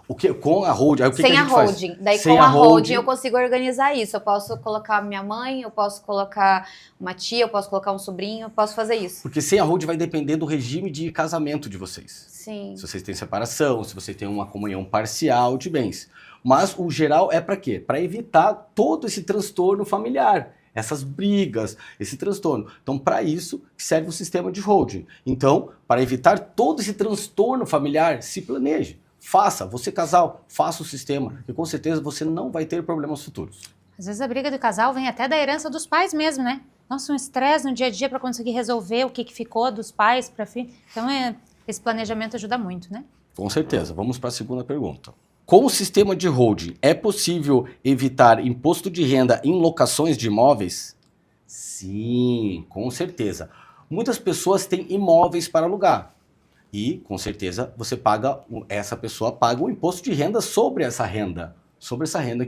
O que com a holding? Aí, o que Sem que a a gente faz? holding. Daí Sem com a a holding holding, eu consigo organizar isso. Eu posso colocar minha mãe, eu posso colocar uma tia, eu posso colocar um sobrinho, eu posso fazer isso. Porque sem a holding vai depender do regime de casamento de vocês. Sim. Se vocês têm separação, se você tem uma comunhão parcial de bens. Mas o geral é para quê? Para evitar todo esse transtorno familiar, essas brigas, esse transtorno. Então, para isso serve o sistema de holding. Então, para evitar todo esse transtorno familiar, se planeje. Faça, você casal, faça o sistema, e com certeza você não vai ter problemas futuros. Às vezes a briga do casal vem até da herança dos pais mesmo, né? Nossa, um estresse no dia a dia para conseguir resolver o que ficou dos pais para filho. Então, esse planejamento ajuda muito, né? Com certeza. Vamos para a segunda pergunta. Com o sistema de holding, é possível evitar imposto de renda em locações de imóveis? Sim, com certeza. Muitas pessoas têm imóveis para alugar. E, com certeza, essa pessoa paga o imposto de renda sobre essa renda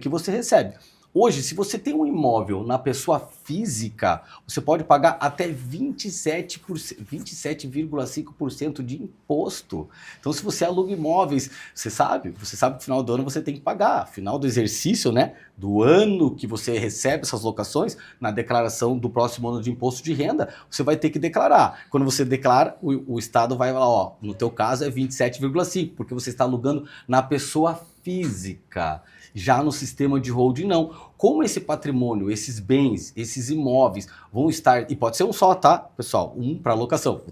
que você recebe. Hoje, se você tem um imóvel na pessoa física, você pode pagar até 27,5% de imposto. Então, se você aluga imóveis, você sabe que no final do ano você tem que pagar. Final do exercício, né, do ano que você recebe essas locações, na declaração do próximo ano de imposto de renda, você vai ter que declarar. Quando você declara, o Estado vai lá, ó, no teu caso é 27,5%, porque você está alugando na pessoa física. Já no sistema de holding, não. Como esse patrimônio, esses bens, esses imóveis vão estar... E pode ser um só, tá, pessoal? Um para locação.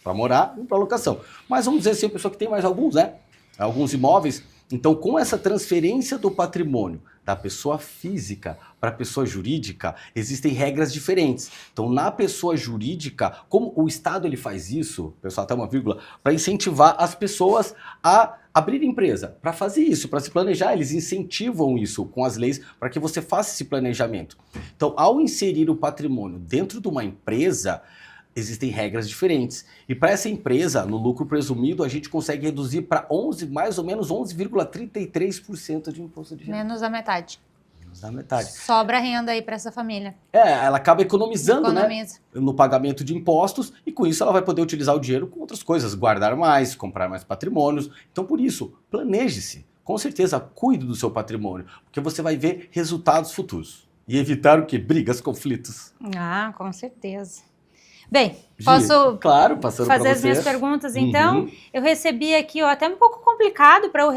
Para morar, um para locação. Mas vamos dizer assim, a pessoa que tem mais alguns, né? Alguns imóveis. Então, com essa transferência do patrimônio da pessoa física para a pessoa jurídica, existem regras diferentes. Então, na pessoa jurídica, como o Estado ele faz isso, pessoal, até uma vírgula, para incentivar as pessoas a abrir empresa, para fazer isso, para se planejar, eles incentivam isso com as leis para que você faça esse planejamento. Então, ao inserir o patrimônio dentro de uma empresa, existem regras diferentes. E para essa empresa, no lucro presumido, a gente consegue reduzir para mais ou menos 11,33% de imposto de renda. Menos da metade. Menos da metade. Sobra renda aí para essa família. Ela acaba economizando, Economiza, né, no pagamento de impostos, e com isso ela vai poder utilizar o dinheiro com outras coisas, guardar mais, comprar mais patrimônios. Então, por isso, planeje-se. Com certeza, cuide do seu patrimônio, porque você vai ver resultados futuros. E evitar o quê? Brigas, conflitos. Ah, com certeza. Bem, Gi, posso claro, passando fazer as você. minhas perguntas, então? Uhum. Eu recebi aqui, ó, até um pouco complicado para eu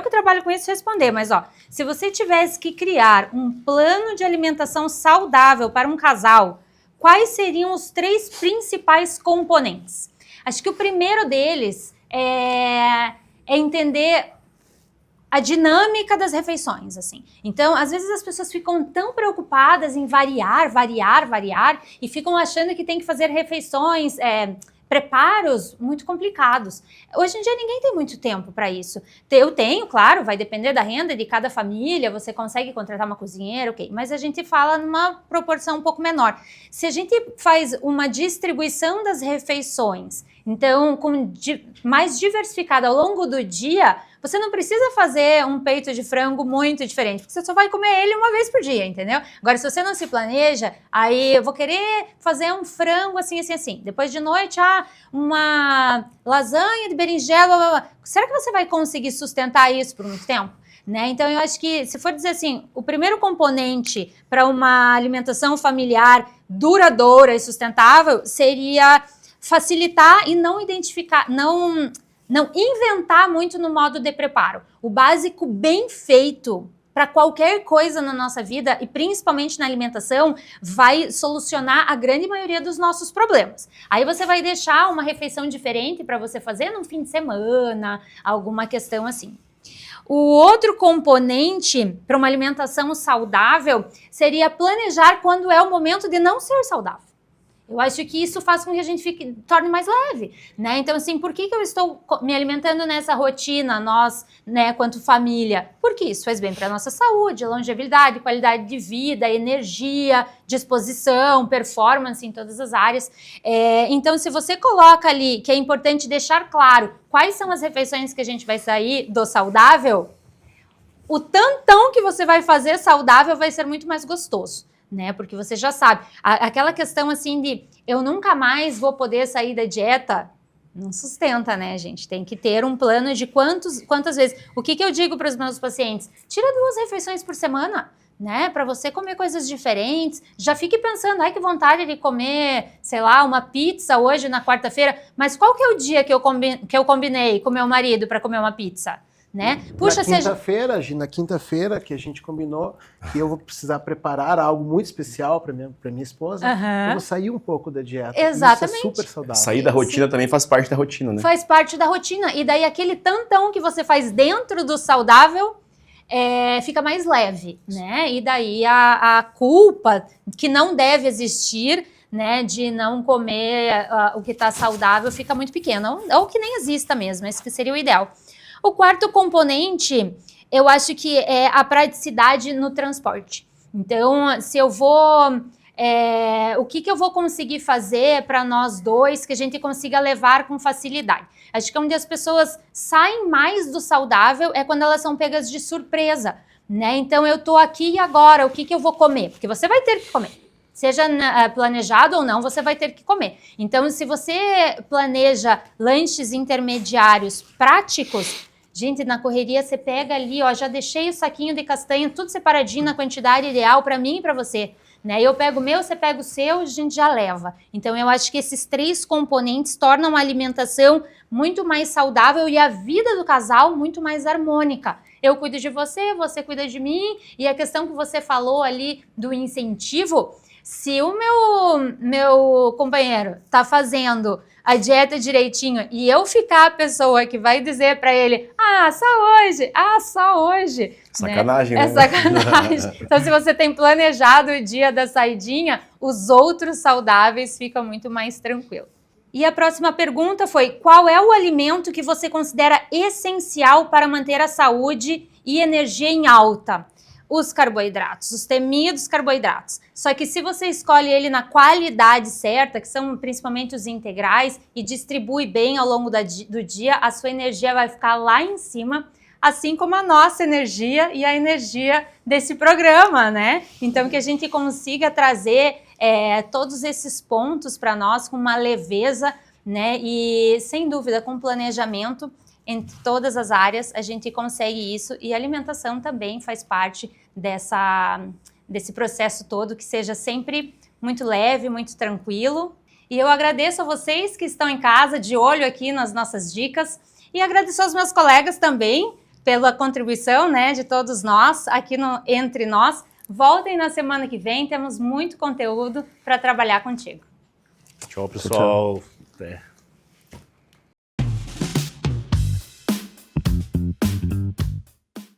que trabalho com isso responder, mas ó, se você tivesse que criar um plano de alimentação saudável para um casal, quais seriam os 3 principais componentes? Acho que o primeiro deles é entender a dinâmica das refeições, assim. Então, às vezes as pessoas ficam tão preocupadas em variar, e ficam achando que tem que fazer refeições, preparos muito complicados. Hoje em dia ninguém tem muito tempo para isso. Eu tenho, claro, vai depender da renda de cada família, você consegue contratar uma cozinheira, ok, mas a gente fala numa proporção um pouco menor. Se a gente faz uma distribuição das refeições, então mais diversificada ao longo do dia, você não precisa fazer um peito de frango muito diferente, porque você só vai comer ele uma vez por dia, entendeu? Agora, se você não se planeja, aí eu vou querer fazer um frango assim, assim, assim. Depois de noite, uma lasanha de berinjela, blá, blá, blá. Será que você vai conseguir sustentar isso por muito tempo? Né? Então, eu acho que, se for dizer assim, o primeiro componente para uma alimentação familiar duradoura e sustentável seria facilitar e não inventar muito no modo de preparo. O básico bem feito para qualquer coisa na nossa vida, e principalmente na alimentação, vai solucionar a grande maioria dos nossos problemas. Aí você vai deixar uma refeição diferente para você fazer num fim de semana, alguma questão assim. O outro componente para uma alimentação saudável seria planejar quando é o momento de não ser saudável. Eu acho que isso faz com que a gente torne mais leve, né? Então, assim, por que eu estou me alimentando nessa rotina, nós, né, quanto família? Porque isso faz bem para a nossa saúde, longevidade, qualidade de vida, energia, disposição, performance em todas as áreas. Então, se você coloca ali que é importante deixar claro quais são as refeições que a gente vai sair do saudável, o tantão que você vai fazer saudável vai ser muito mais gostoso. Né? Porque você já sabe, aquela questão assim de eu nunca mais vou poder sair da dieta, não sustenta, né, gente? Tem que ter um plano de quantas vezes. O que eu digo para os meus pacientes? Tira 2 refeições por semana, né? Para você comer coisas diferentes. Já fique pensando, ai, que vontade de comer, sei lá, uma pizza hoje na quarta-feira. Mas qual que é o dia que eu combinei com meu marido para comer uma pizza? Né? Puxa, na quinta-feira que a gente combinou que eu vou precisar preparar algo muito especial para minha esposa, eu vou sair um pouco da dieta. Exatamente. Isso é super saudável. Sair da rotina também faz parte da rotina, né? Faz parte da rotina. E daí aquele tantão que você faz dentro do saudável fica mais leve, né? E daí a culpa que não deve existir, né, de não comer o que está saudável fica muito pequena. Ou que nem exista mesmo, esse que seria o ideal. O quarto componente, eu acho que é a praticidade no transporte. Então, se eu vou... o que eu vou conseguir fazer para nós dois que a gente consiga levar com facilidade? Acho que onde as pessoas saem mais do saudável é quando elas são pegas de surpresa, né? Então, eu tô aqui e agora, o que eu vou comer? Porque você vai ter que comer. Seja planejado ou não, você vai ter que comer. Então, se você planeja lanches intermediários práticos, gente, na correria você pega ali, ó, já deixei o saquinho de castanha tudo separadinho na quantidade ideal para mim e para você, né? Eu pego o meu, você pega o seu, a gente já leva. Então, eu acho que esses 3 componentes tornam a alimentação muito mais saudável e a vida do casal muito mais harmônica. Eu cuido de você, você cuida de mim, e a questão que você falou ali do incentivo, se o meu companheiro tá fazendo a dieta direitinho e eu ficar a pessoa que vai dizer para ele, só hoje. Sacanagem, né? É sacanagem. Então, se você tem planejado o dia da saidinha, os outros saudáveis ficam muito mais tranquilos. E a próxima pergunta foi, qual é o alimento que você considera essencial para manter a saúde e energia em alta? Os carboidratos, os temidos carboidratos. Só que se você escolhe ele na qualidade certa, que são principalmente os integrais, e distribui bem ao longo do dia, a sua energia vai ficar lá em cima, assim como a nossa energia e a energia desse programa, né? Então, que a gente consiga trazer todos esses pontos para nós com uma leveza, né? E, sem dúvida, com planejamento, entre todas as áreas, a gente consegue isso, e a alimentação também faz parte desse processo todo, que seja sempre muito leve, muito tranquilo. E eu agradeço a vocês que estão em casa, de olho aqui nas nossas dicas, e agradeço aos meus colegas também pela contribuição, né, de todos nós, aqui entre nós. Voltem na semana que vem, temos muito conteúdo para trabalhar contigo. Tchau, pessoal. Até.